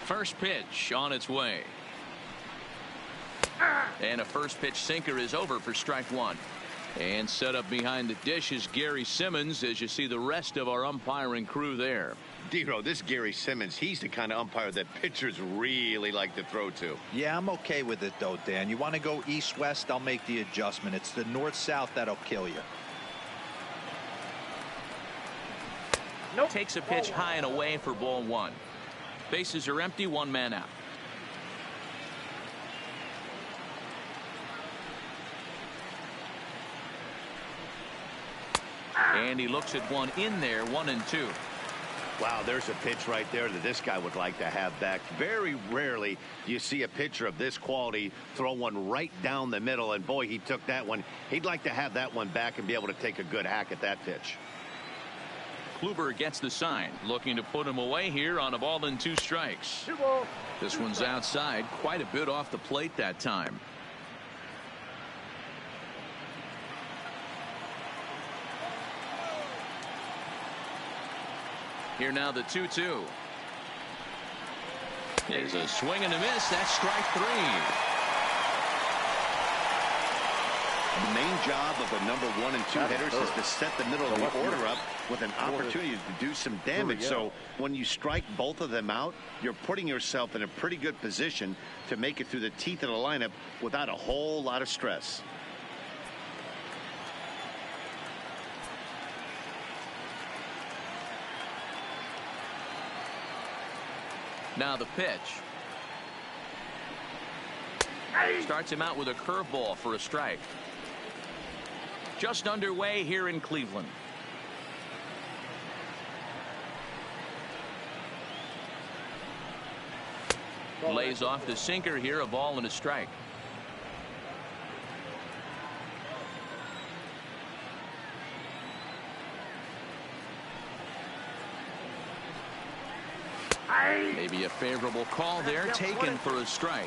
First pitch on its way. And a first pitch sinker is over for strike 1. And set up behind the dish is Gary Simmons as you see the rest of our umpiring crew there. D-Row, this Gary Simmons, he's the kind of umpire that pitchers really like to throw to. Yeah, I'm okay with it, though, Dan. You want to go east-west, I'll make the adjustment. It's the north-south that'll kill you. Nope. Takes a pitch high and away for ball 1. Bases are empty, 1 man out. And he looks at one in there, 1-2. Wow, there's a pitch right there that this guy would like to have back. Very rarely do you see a pitcher of this quality throw one right down the middle, and boy, he took that one. He'd like to have that one back and be able to take a good hack at that pitch. Kluber gets the sign, looking to put him away here on a ball and 2 strikes. This one's outside, quite a bit off the plate that time. Here now the 2-2. Is a swing and a miss. That's strike 3. The main job of the number 1 and 2 hitters is to set the middle of the order up with an opportunity to do some damage. So when you strike both of them out, you're putting yourself in a pretty good position to make it through the teeth of the lineup without a whole lot of stress. Now the pitch. Starts him out with a curveball for a strike. Just underway here in Cleveland. Lays off the sinker here, a ball and a strike. Maybe a favorable call there, taken for a strike.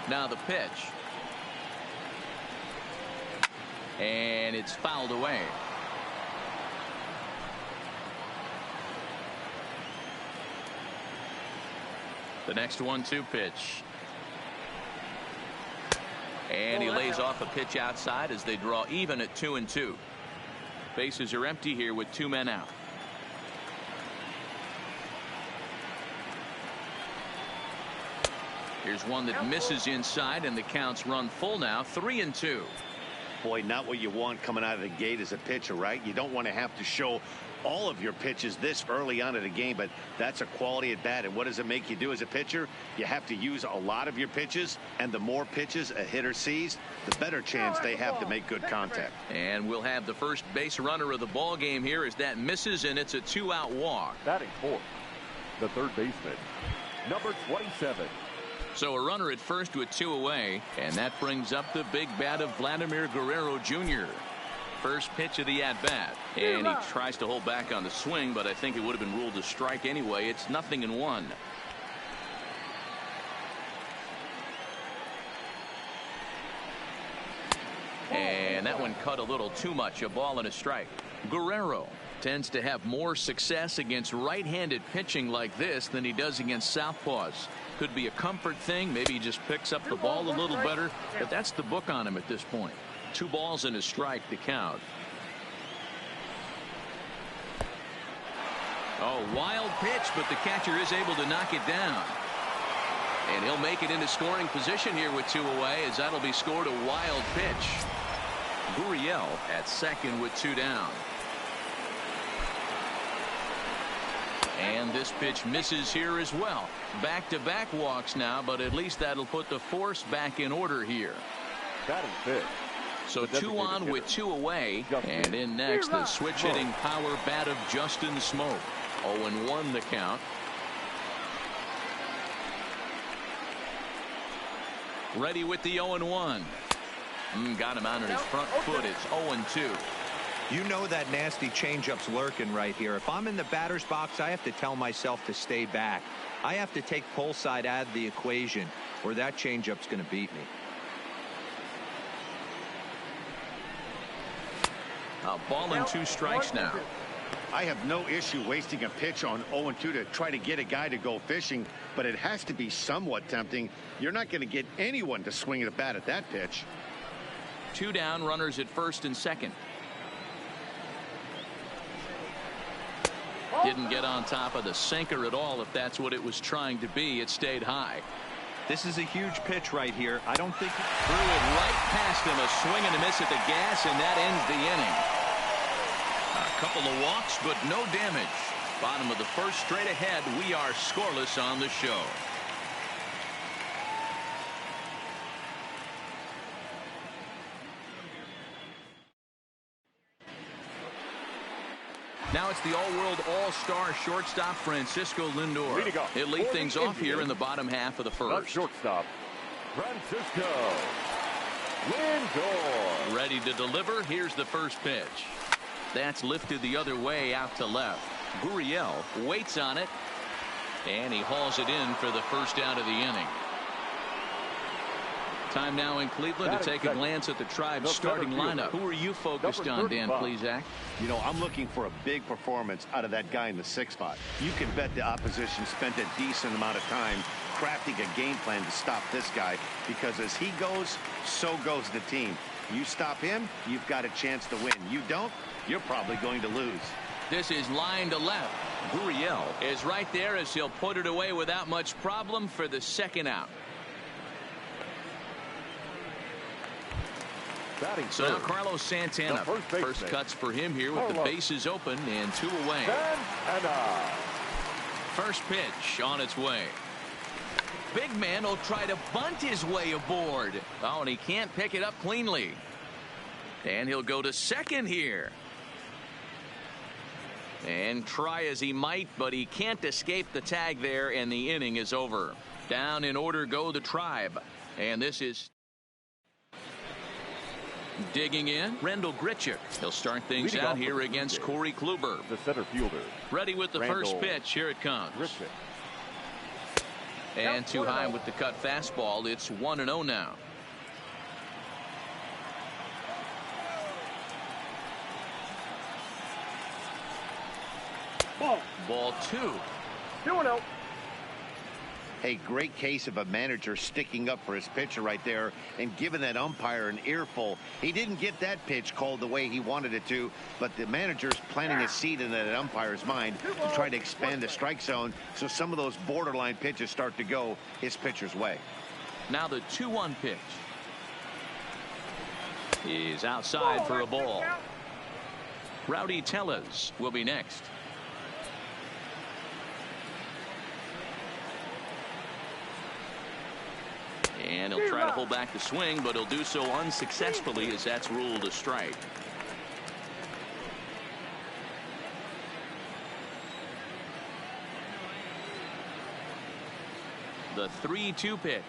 Now the pitch. And it's fouled away. The next 1-2 pitch. And he lays off a pitch outside as they draw even at 2-2. Bases are empty here with 2 men out. Here's one that misses inside, and the counts run full now, 3-2. Boy, not what you want coming out of the gate as a pitcher, right? You don't want to have to show all of your pitches this early on in the game, but that's a quality at bat. And what does it make you do as a pitcher? You have to use a lot of your pitches, and the more pitches a hitter sees, the better chance they have to make good contact. And we'll have the first base runner of the ball game here as that misses, and it's a 2-out walk. Batting fourth, the third baseman, number 27. So a runner at first with 2 away, and that brings up the big bat of Vladimir Guerrero Jr. First pitch of the at-bat, and he tries to hold back on the swing, but I think it would have been ruled a strike anyway. It's 0-1. And that one cut a little too much, a ball and a strike. Guerrero tends to have more success against right-handed pitching like this than he does against southpaws. Could be a comfort thing. Maybe he just picks up the ball a little better, but that's the book on him at this point. 2 balls and a strike to count. Oh, wild pitch, but the catcher is able to knock it down. And he'll make it into scoring position here with 2 away, as that'll be scored a wild pitch. Gurriel at second with 2 down. And this pitch misses here as well. Back-to-back walks now, but at least that'll put the force back in order here. Batting fifth. So 2 on with 2 away. And in next, the switch-hitting power bat of Justin Smoke. 0-1 the count. Ready with the 0-1. Got him out on his front foot. It's 0-2. You know that nasty changeup's lurking right here. If I'm in the batter's box, I have to tell myself to stay back. I have to take pull side out of the equation, or that changeup's going to beat me. A ball and 2 strikes now. I have no issue wasting a pitch on 0-2 to try to get a guy to go fishing, but it has to be somewhat tempting. You're not going to get anyone to swing at a bat at that pitch. 2 down, runners at first and second. Didn't get on top of the sinker at all. If that's what it was trying to be, it stayed high. This is a huge pitch right here. I don't think threw it right past him. A swing and a miss at the gas, and that ends the inning. A couple of walks, but no damage. Bottom of the first, straight ahead. We are scoreless on the show. Now it's the all-world all-star shortstop Francisco Lindor. He'll lead things off here in the bottom half of the first. Shortstop Francisco Lindor. Ready to deliver. Here's the first pitch. That's lifted the other way out to left. Gurriel waits on it, and he hauls it in for the first out of the inning. Time now in Cleveland to take a glance at the Tribe's starting lineup. Who are you focused on, Dan Plesac? You know, I'm looking for a big performance out of that guy in the 6th spot. You can bet the opposition spent a decent amount of time crafting a game plan to stop this guy, because as he goes, so goes the team. You stop him, you've got a chance to win. You don't, you're probably going to lose. This is line to left. Gurriel is right there as he'll put it away without much problem for the second out. So now Carlos Santana, first cuts for him here with the bases open and 2 away. First pitch on its way. Big man will try to bunt his way aboard. Oh, and he can't pick it up cleanly. And he'll go to second here. And try as he might, but he can't escape the tag there, and the inning is over. Down in order go the Tribe. And this is digging in, Rendell Grichuk. He'll start things out here against Corey Kluber. The center fielder. Ready with the first pitch. Here it comes. Grichuk. And too high with the cut fastball. It's 1-0 now. Ball 2. 2-0. A great case of a manager sticking up for his pitcher right there and giving that umpire an earful. He didn't get that pitch called the way he wanted it to, but the manager's planting a seed in that umpire's mind to try to expand the strike zone so some of those borderline pitches start to go his pitcher's way. Now the 2-1 pitch. is outside for a ball. Rowdy Tellez will be next. And he'll try to hold back the swing, but he'll do so unsuccessfully as that's ruled a strike. The 3-2 pitch.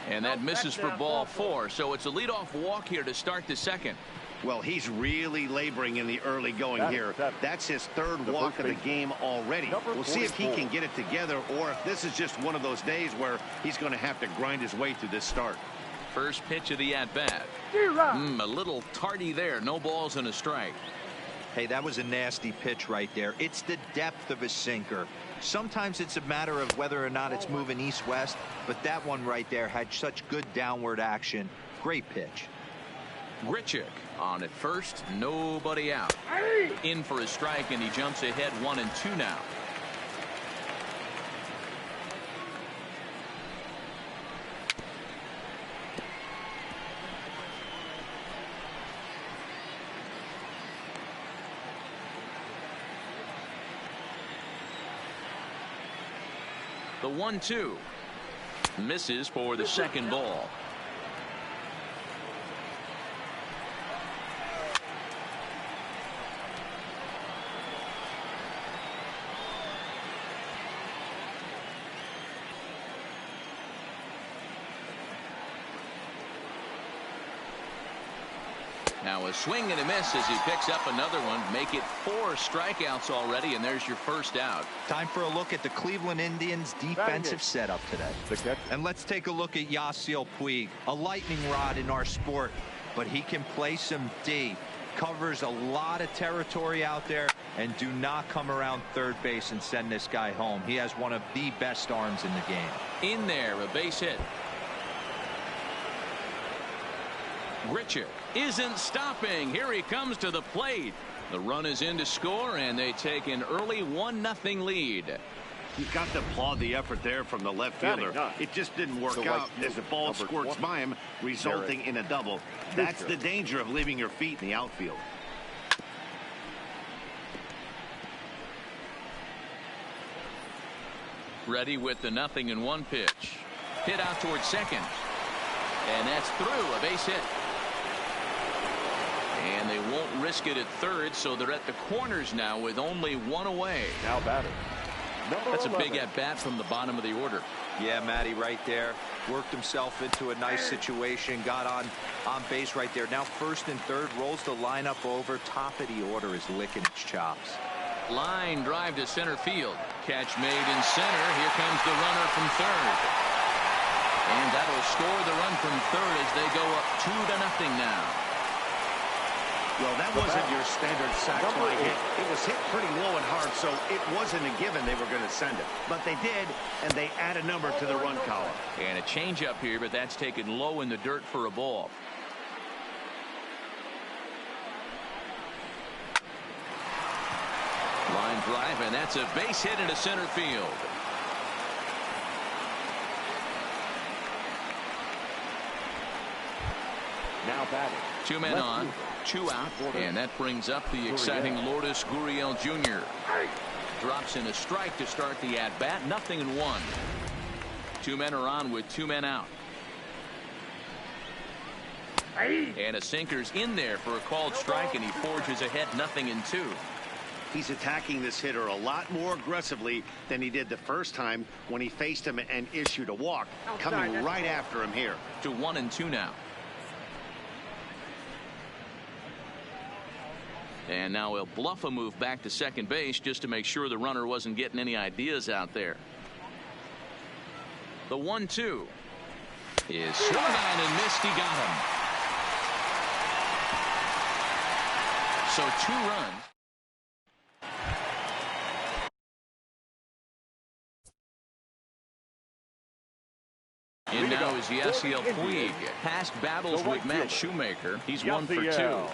And that misses for ball 4. So it's a leadoff walk here to start the second. Well, he's really laboring in the early going here. That's his third walk of the game already. We'll see if he can get it together or if this is just one of those days where he's going to have to grind his way through this start. First pitch of the at-bat. A little tardy there. No balls and a strike. Hey, that was a nasty pitch right there. It's the depth of a sinker. Sometimes it's a matter of whether or not it's moving east-west, but that one right there had such good downward action. Great pitch. Grichuk on at first, nobody out. In for a strike, and he jumps ahead 1-2 now. The 1-2 misses for the second ball. Now a swing and a miss as he picks up another one. Make it 4 strikeouts already, and there's your first out. Time for a look at the Cleveland Indians defensive setup today. And let's take a look at Yasiel Puig, a lightning rod in our sport, but he can play some D. Covers a lot of territory out there, and do not come around third base and send this guy home. He has one of the best arms in the game. In there, a base hit. Grichuk isn't stopping. Here he comes to the plate. The run is in to score, and they take an early 1-0 lead. You've got to applaud the effort there from the left fielder. It just didn't work out as the ball squirts by him, resulting in a double. That's the danger of leaving your feet in the outfield. Ready with the 0-1 pitch. Hit out towards second. And that's through, a base hit. And they won't risk it at third, so they're at the corners now with only 1 away. Now batting. That's a big at-bat from the bottom of the order. Yeah, Matty, right there. Worked himself into a nice situation. Got on base right there. Now first and third. Rolls the lineup over. Top of the order is licking its chops. Line drive to center field. Catch made in center. Here comes the runner from third. And that'll score the run from third as they go up 2-0 now. Well, that wasn't your standard sac fly hit. It was hit pretty low and hard, so it wasn't a given they were going to send it. But they did, and they add a number to the run column. And a changeup here, but that's taken low in the dirt for a ball. Line drive, and that's a base hit into center field. Now batting. 2 men on, 2 out, and that brings up the exciting Lourdes Gurriel Jr. Drops in a strike to start the at-bat. 0-1. 2 men are on with 2 men out. And a sinker's in there for a called strike, and he forges ahead 0-2. He's attacking this hitter a lot more aggressively than he did the first time when he faced him and issued a walk. Coming right after him here. To 1-2 now. And now he'll bluff a move back to second base just to make sure the runner wasn't getting any ideas out there. The 1-2 is swung on and missed. He got him. So 2 runs. And now is Yasiel Puig. Past battles with Matt Shoemaker. He's 1 for 2.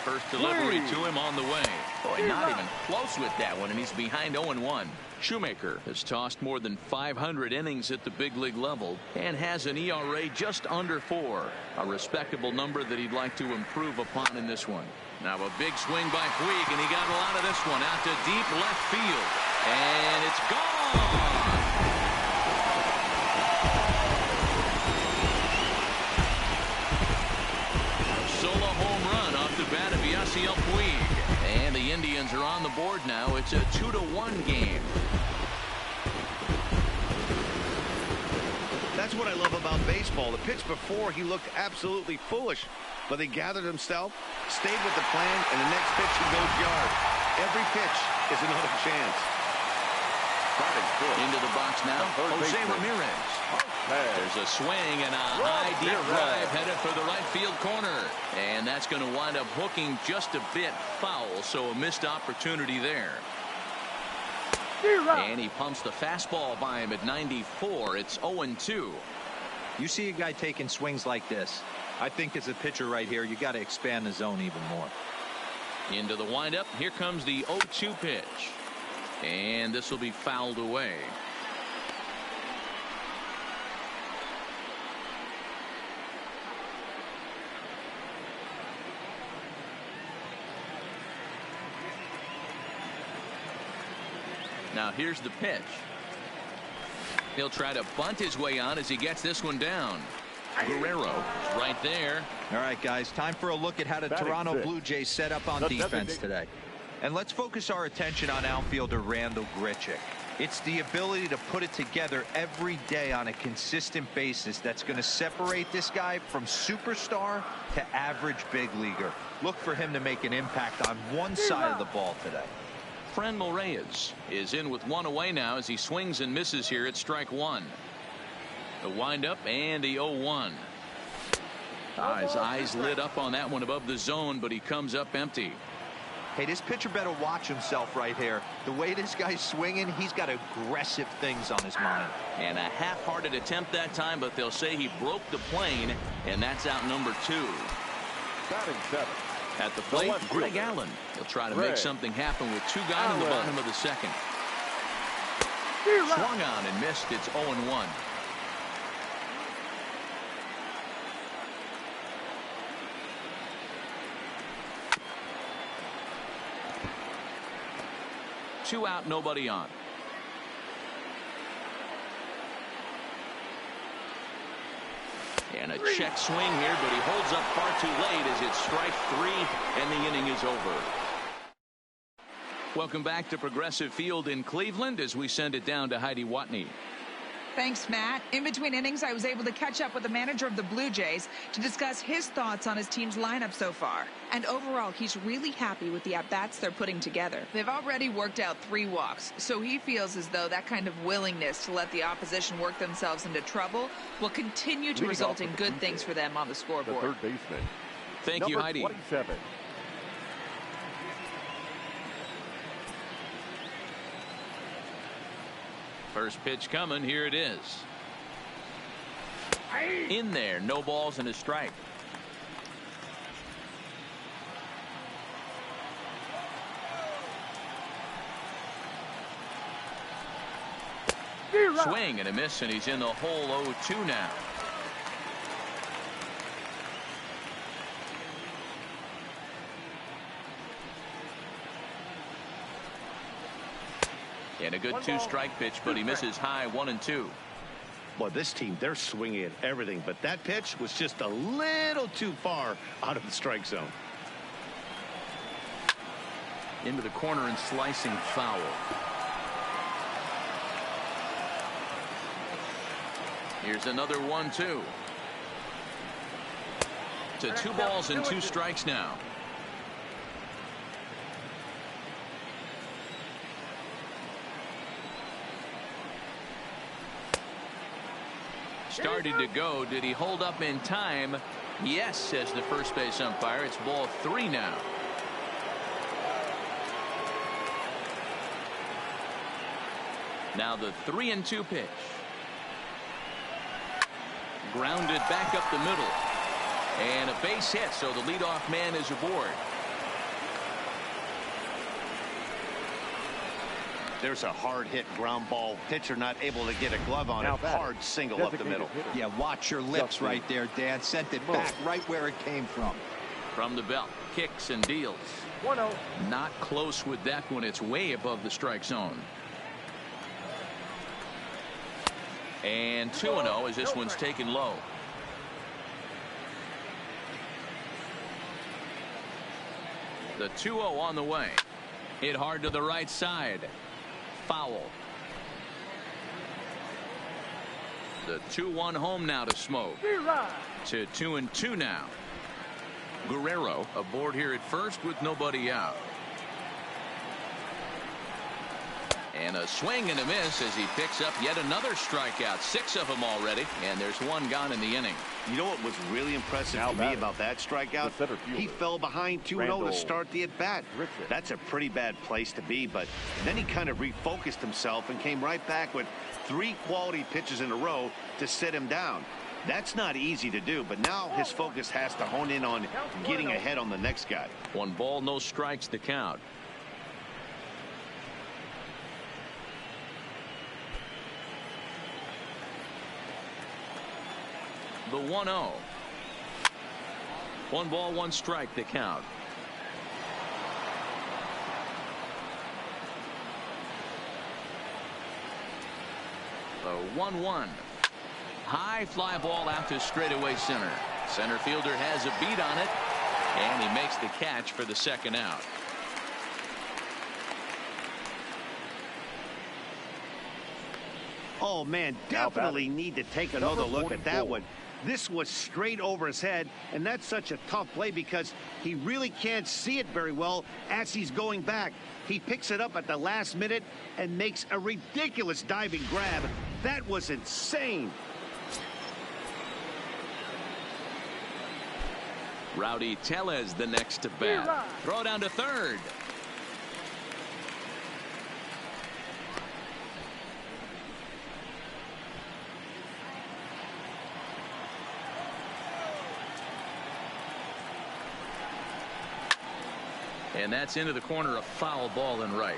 First delivery to him on the way. Boy, not even close with that one, and he's behind 0-1. Shoemaker has tossed more than 500 innings at the big league level and has an ERA just under 4, a respectable number that he'd like to improve upon in this one. Now a big swing by Puig, and he got a lot of this one out to deep left field, and it's gone. Solo home run off the bat of Yasiel Puig. And the Indians are on the board now. It's a 2-1 game. That's what I love about baseball. The pitch before, he looked absolutely foolish, but he gathered himself, stayed with the plan, and the next pitch he goes yard. Every pitch is another chance. Into the box now, Jose Ramirez. There's a swing and a high deep drive headed for the right field corner. And that's going to wind up hooking just a bit foul, so a missed opportunity there. And he pumps the fastball by him at 94. It's 0-2. You see a guy taking swings like this. I think as a pitcher right here, you got to expand the zone even more. Into the windup. Here comes the 0-2 pitch. And this will be fouled away. Now here's the pitch. He'll try to bunt his way on as he gets this one down. Guerrero is right there. All right, guys, time for a look at how the Toronto Blue Jays set up on defense today. And let's focus our attention on outfielder Randal Grichuk. It's the ability to put it together every day on a consistent basis that's going to separate this guy from superstar to average big leaguer. Look for him to make an impact on one side of the ball today. Franmil Reyes is in with one away now as he swings and misses here at strike one. The windup and the 0-1. His eyes lit up on that one above the zone, but he comes up empty. Hey, this pitcher better watch himself right here. The way this guy's swinging, he's got aggressive things on his mind. And a half-hearted attempt that time, but they'll say he broke the plane, and that's out number 2. Batting 7. At the plate, Greg Allen. He'll try to make something happen with 2 gone in the bottom of the second. Swung on and missed. It's 0-1. Two out, nobody on. And a check swing here, but he holds up far too late as it's strike 3 and the inning is over. Welcome back to Progressive Field in Cleveland as we send it down to Heidi Watney. Thanks, Matt. In between innings, I was able to catch up with the manager of the Blue Jays to discuss his thoughts on his team's lineup so far. And overall, he's really happy with the at-bats they're putting together. They've already worked out 3 walks, so he feels as though that kind of willingness to let the opposition work themselves into trouble will continue to result in good things for them on the scoreboard. The third baseman. Thank you, Heidi. 27. First pitch coming. Here it is. In there. No balls and a strike. Swing and a miss, and he's in the hole 0-2 now. And a good 2-strike pitch, but he misses high 1-2. Boy, this team, they're swinging at everything, but that pitch was just a little too far out of the strike zone. Into the corner and slicing foul. Here's another 1-2. To 2 balls and 2 strikes now. Started to go. Did he hold up in time? Yes, says the first base umpire. It's ball 3 now. Now the 3-2 pitch. Grounded back up the middle. And a base hit, so the leadoff man is aboard. There's a hard hit ground ball. Pitcher not able to get a glove on it. Hard single up the middle. Yeah, watch your lips right there, Dan. Sent it back right where it came from. From the belt, kicks and deals. 1-0. Not close with that one. It's way above the strike zone. And 2-0 as this one's taken low. The 2-0 on the way. Hit hard to the right side. Foul. The 2-1 home now to Smoke. To 2-2 now. Guerrero aboard here at first with nobody out. And a swing and a miss as he picks up yet another strikeout. 6 of them already, and there's 1 gone in the inning. You know what was really impressive to me about that strikeout? He fell behind 2-0 to start the at-bat. That's a pretty bad place to be, but then he kind of refocused himself and came right back with 3 quality pitches in a row to sit him down. That's not easy to do, but now his focus has to hone in on getting ahead on the next guy. 1 ball, no strikes to count. The 1-0. 1 ball, 1 strike to count. The 1-1. High fly ball out to straightaway center. Center fielder has a beat on it, and he makes the catch for the 2nd out. Oh, man, definitely need to take another look at that one. This was straight over his head, and that's such a tough play because he really can't see it very well as he's going back. He picks it up at the last minute and makes a ridiculous diving grab. That was insane. Rowdy Tellez the next to bat. Throw down to third. And that's into the corner, a foul ball and right.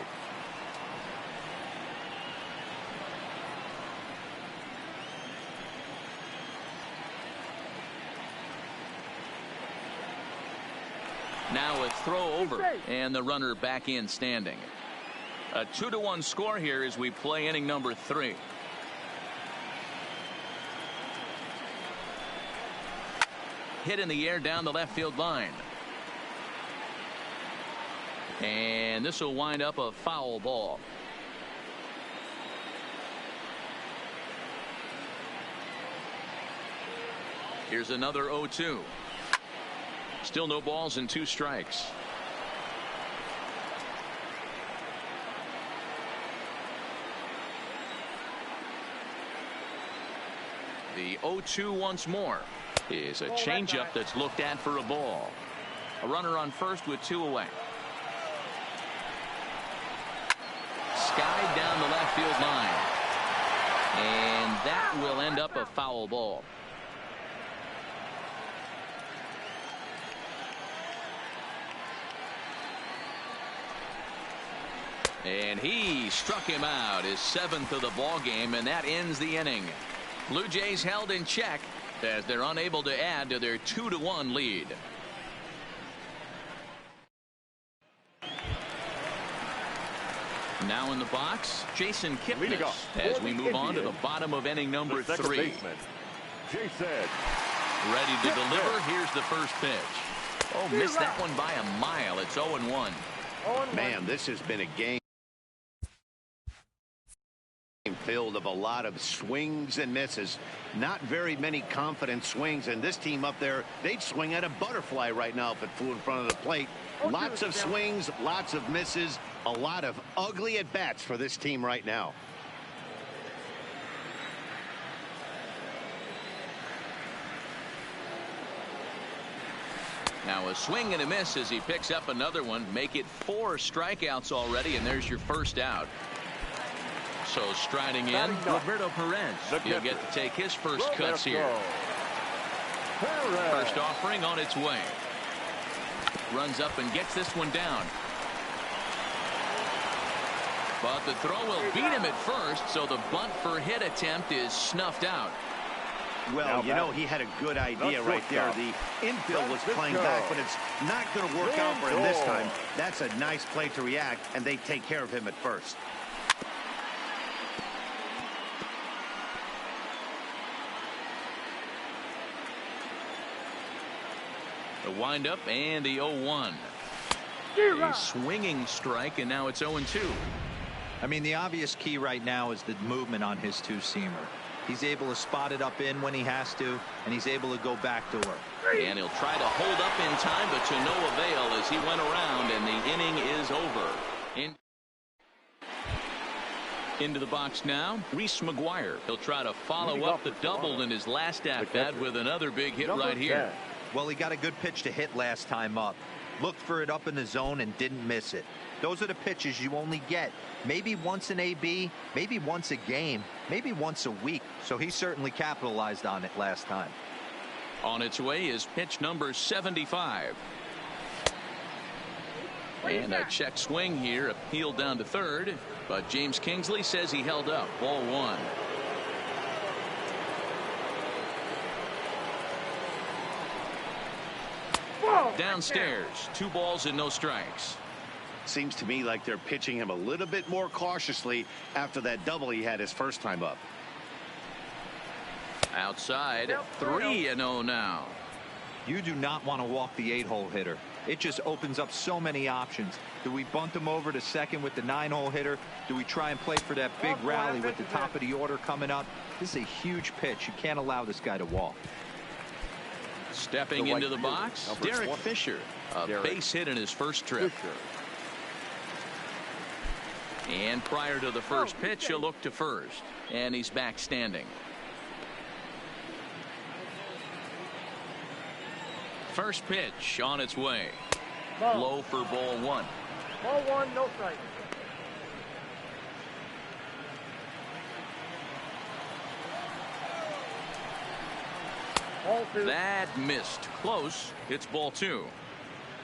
Now a throw over and the runner back in standing. A 2-1 score here as we play inning number 3. Hit in the air down the left field line. And this will wind up a foul ball. Here's another 0-2. Still no balls and 2 strikes. The 0-2 once more is a changeup that's looked at for a ball. A runner on first with 2 away. Skied down the left field line. And that will end up a foul ball. And he struck him out, his 7th of the ball game, and that ends the inning. Blue Jays held in check as they're unable to add to their 2-1 lead. Now in the box, Jason Kipnis as we move on to the bottom of inning number 3. Jason. Ready to deliver. Here's the first pitch. Oh, missed that one by a mile. It's 0-1. Man, this has been a game filled of a lot of swings and misses. Not very many confident swings, and this team up there, they'd swing at a butterfly right now if it flew in front of the plate. Lots of swings, lots of misses, a lot of ugly at bats for this team right now. Now a swing and a miss as he picks up another one. Make it 4 strikeouts already, and there's your first out. So striding in, Roberto Perez. He'll get to take his first cuts here. First offering on its way. Runs up and gets this one down. But the throw will beat him at first, so the bunt for hit attempt is snuffed out. Well, you know, he had a good idea right there. The infield was playing back, but it's not going to work out for him this time. That's a nice play to react, and they take care of him at first. The windup and the 0-1. A swinging strike, and now it's 0-2. I mean, the obvious key right now is the movement on his two-seamer. He's able to spot it up in when he has to, and he's able to go backdoor. And he'll try to hold up in time, but to no avail as he went around, and the inning is over. Into the box now, Reese McGuire. He'll try to follow up the double in his last at-bat with another big hit right here. Well, he got a good pitch to hit last time up. Looked for it up in the zone and didn't miss it. Those are the pitches you only get maybe once an AB, maybe once a game, maybe once a week. So he certainly capitalized on it last time. On its way is pitch number 75. And a check swing here, appealed down to third, but James Kingsley says he held up. Ball one. Downstairs, 2 balls and no strikes. Seems to me like they're pitching him a little bit more cautiously after that double he had his first time up. Outside, 3-0 now. You do not want to walk the 8-hole hitter. It just opens up so many options. Do we bunt him over to second with the 9-hole hitter? Do we try and play for that big rally with the top of the order coming up? This is a huge pitch. You can't allow this guy to walk. Stepping into the box, Derek Fisher. A base hit in his first trip. And prior to the first pitch, he'll look to first. And he's back standing. First pitch on its way. Low for ball one. Ball one, no strike. That missed. Close. It's ball two.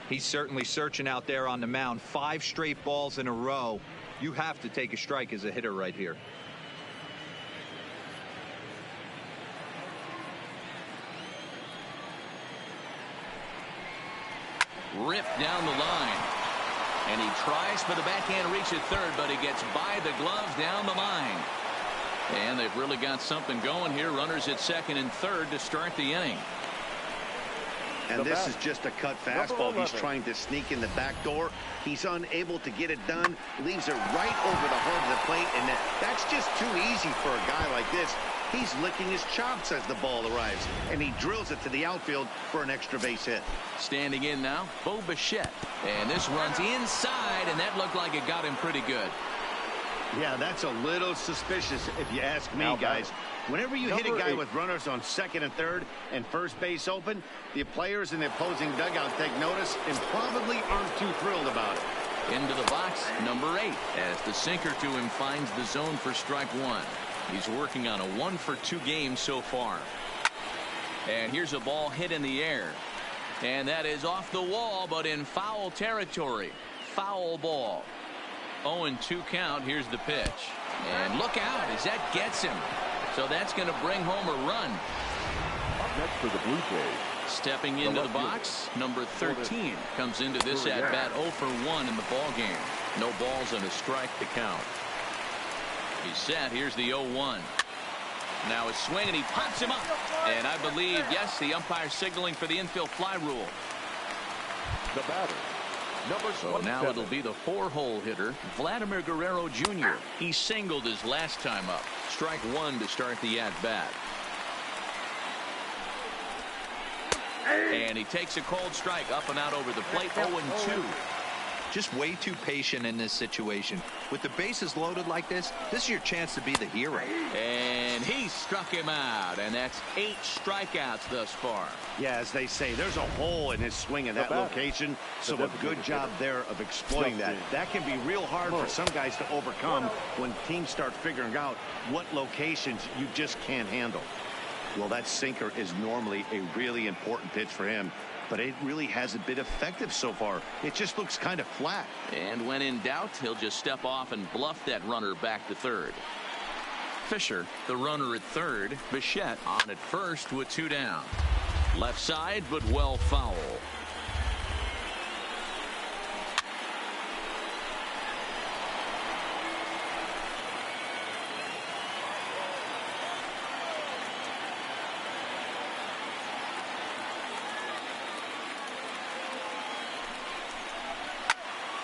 He's certainly searching out there on the mound. 5 straight balls in a row. You have to take a strike as a hitter right here. Ripped down the line. And he tries for the backhand reach at third, but he gets by the gloves down the line. And they've really got something going here. Runners at second and third to start the inning. And this is just a cut fastball. He's trying to sneak in the back door. He's unable to get it done. Leaves it right over the heart of the plate. And that's just too easy for a guy like this. He's licking his chops as the ball arrives. And he drills it to the outfield for an extra base hit. Standing in now, Bo Bichette. And this runs inside, and that looked like it got him pretty good. Yeah, that's a little suspicious if you ask me, guys. Whenever you hit a guy with runners on second and third and first base open, the players in the opposing dugout take notice and probably aren't too thrilled about it. Into the box, number 8, as the sinker to him finds the zone for strike one. He's working on a 1-for-2 game so far. And here's a ball hit in the air. And that is off the wall, but in foul territory. Foul ball. 0-2 count. Here's the pitch. And look out as that gets him. So that's going to bring home a run. Up next for the Blue Jays. Stepping into the box, number 13 comes into this at-bat 0-for-1 in the ball game. No balls and a strike to count. He's set. Here's the 0-1. Now a swing, and he pops him up. And I believe, yes, the umpire signaling for the infield fly rule. The batter. So now it'll be the 4-hole hitter, Vladimir Guerrero Jr. He singled his last time up. Strike one to start the at-bat. And he takes a cold strike up and out over the plate. 0-2. Just way too patient in this situation. With the bases loaded like this is your chance to be the hero. And he struck him out, and that's 8 strikeouts thus far. Yeah, as they say, there's a hole in his swing in that location, so a good job there of exploiting that. That can be real hard for some guys to overcome when teams start figuring out what locations you just can't handle. Well, that sinker is normally a really important pitch for him. but it really hasn't been effective so far. It just looks kind of flat. And when in doubt, he'll just step off and bluff that runner back to third. Fisher, the runner at third. Bichette on at first with 2 down. Left side, but well foul.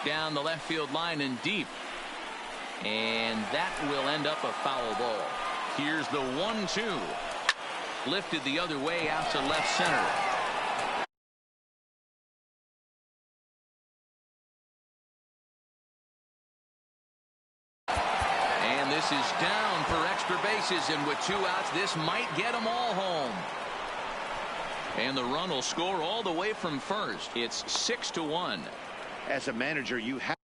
Down the left field line and deep. And that will end up a foul ball. Here's the 1-2. Lifted the other way out to left center. And this is down for extra bases, and with 2 outs, this might get them all home. And the run will score all the way from first. It's 6-1. As a manager, you have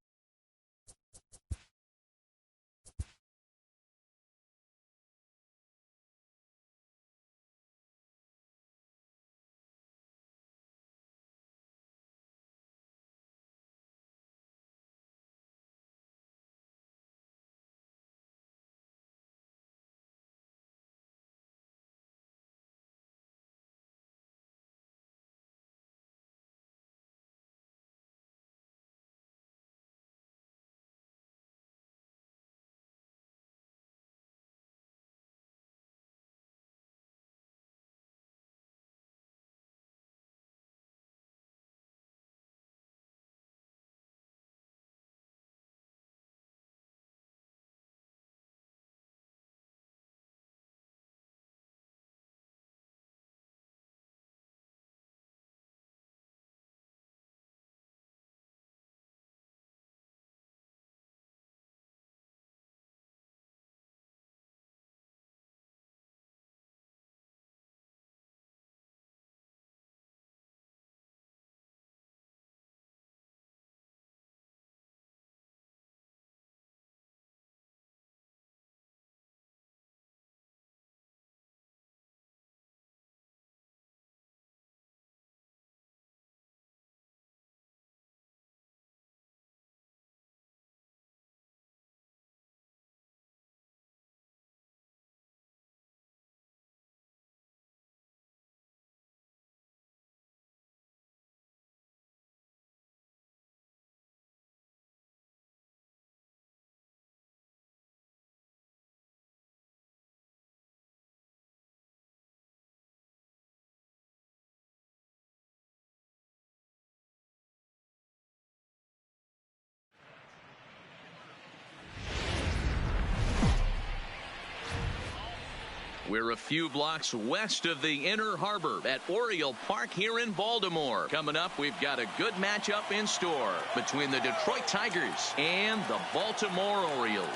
We're a few blocks west of the Inner Harbor at Oriole Park here in Baltimore. Coming up, we've got a good matchup in store between the Detroit Tigers and the Baltimore Orioles.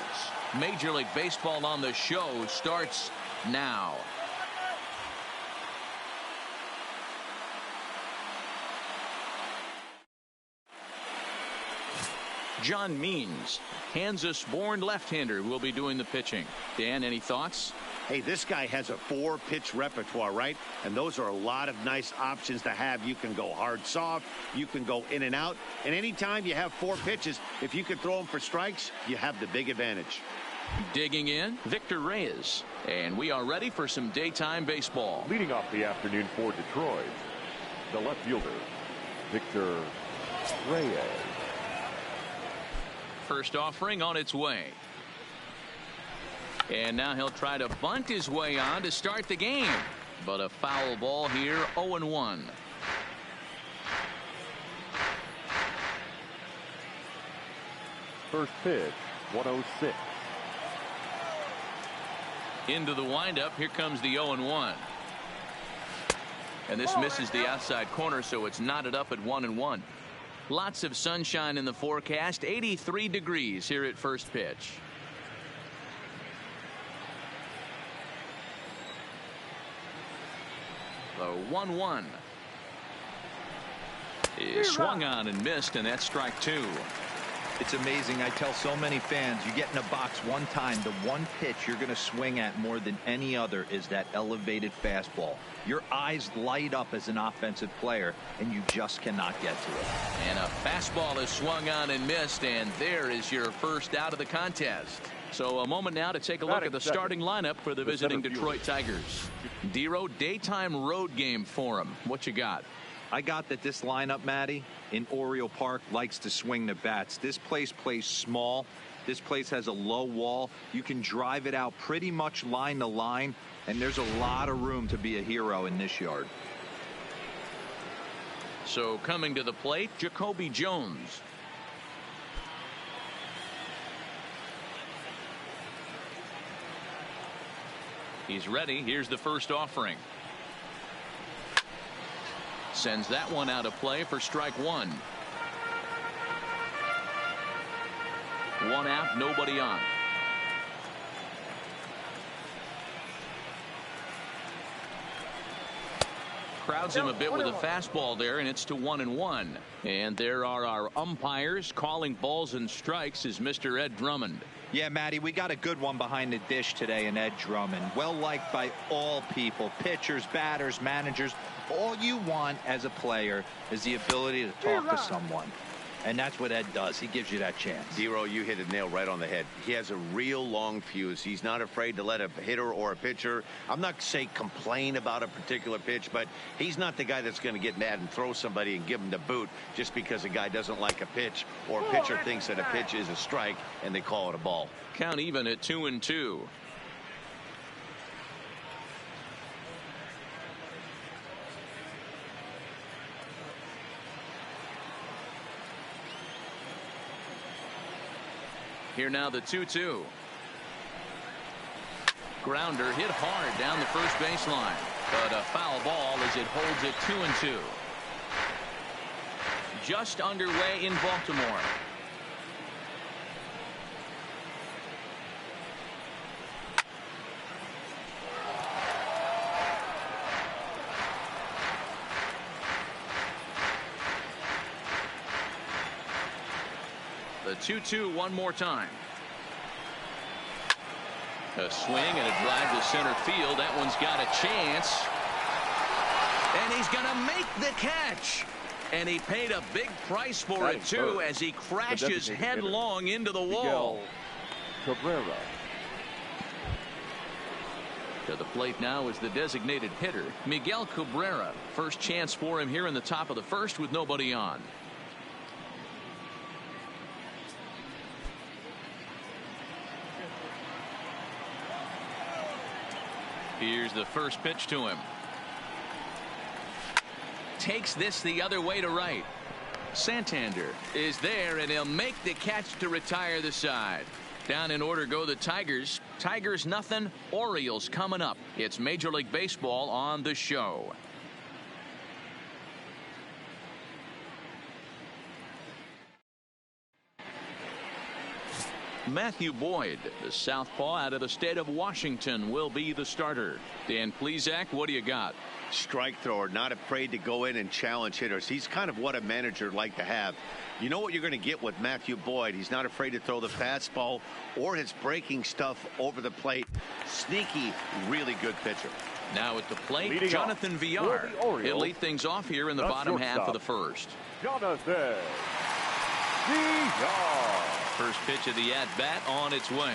Major League Baseball on the show starts now. John Means, Kansas-born left-hander, will be doing the pitching. Dan, any thoughts? Hey, this guy has a 4-pitch repertoire, right? And those are a lot of nice options to have. You can go hard, soft. You can go in and out. And anytime you have 4 pitches, if you can throw them for strikes, you have the big advantage. Digging in, Victor Reyes. And we are ready for some daytime baseball. Leading off the afternoon for Detroit, the left fielder, Victor Reyes. First offering on its way. And now he'll try to bunt his way on to start the game. But a foul ball here, 0-1. First pitch, 106. Into the windup, here comes the 0-1. And this misses the outside corner, so it's knotted up at 1-1. Lots of sunshine in the forecast, 83 degrees here at first pitch. The 1-1 is swung on and missed, and that's strike 2. It's amazing. I tell so many fans, you get in a box one time, the one pitch you're going to swing at more than any other is that elevated fastball. Your eyes light up as an offensive player, and you just cannot get to it. And a fastball is swung on and missed, and there is your first out of the contest. So a moment now to take a look at the starting lineup for the visiting Detroit Tigers. Dero, daytime road game for him. What you got? I got that this lineup, Matty, in Oriole Park likes to swing the bats. This place plays small. This place has a low wall. You can drive it out pretty much line to line, and there's a lot of room to be a hero in this yard. So coming to the plate, Jacoby Jones. He's ready. Here's the first offering. Sends that one out of play for strike one. One out, nobody on. Crowds him a bit with a fastball there, and it's to 1-1. And there are our umpires calling balls and strikes is Mr. Ed Drummond. Yeah, Matty, we got a good one behind the dish today in Ed Drummond. Well liked by all people, pitchers, batters, managers. All you want as a player is the ability to talk to someone. And that's what Ed does. He gives you that chance. Dero, you hit a nail right on the head. He has a real long fuse. He's not afraid to let a hitter or a pitcher, I'm not saying complain about a particular pitch, but he's not the guy that's going to get mad and throw somebody and give him the boot just because a guy doesn't like a pitch or a pitcher thinks that a pitch is a strike and they call it a ball. Count even at 2-2. Here now the 2-2. Grounder hit hard down the first baseline, but a foul ball as it holds it 2-2. Just underway in Baltimore. The 2-2 one more time. A swing and a drive to center field. That one's got a chance. And he's going to make the catch. And he paid a big price for it, too, as he crashes headlong into the wall. Cabrera. To the plate now is the designated hitter, Miguel Cabrera. First chance for him here in the top of the first with nobody on. Here's the first pitch to him. Takes this the other way to right. Santander is there, and he'll make the catch to retire the side. Down in order go the Tigers. Tigers nothing. Orioles coming up. It's Major League Baseball on the show. Matthew Boyd, the southpaw out of the state of Washington, will be the starter. Dan Plesac, what do you got? Strike thrower, not afraid to go in and challenge hitters. He's kind of what a manager would like to have. You know what you're going to get with Matthew Boyd. He's not afraid to throw the fastball or his breaking stuff over the plate. Sneaky, really good pitcher. Now at the plate, Jonathan Villar. He'll lead things off here in the bottom half of the first. Jonathan Villar. First pitch of the at-bat on its way.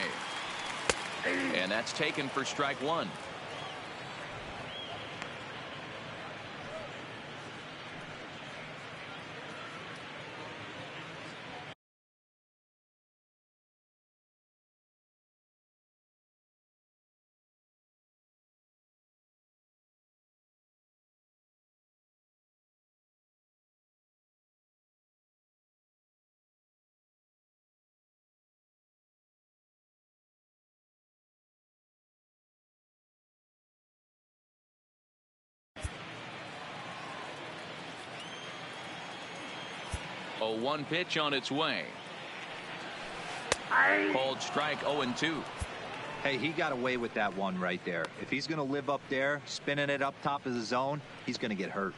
And that's taken for strike one. A 1 pitch on its way. Called strike 0-2. Hey, he got away with that one right there. If he's going to live up there, spinning it up top of the zone, he's going to get hurt.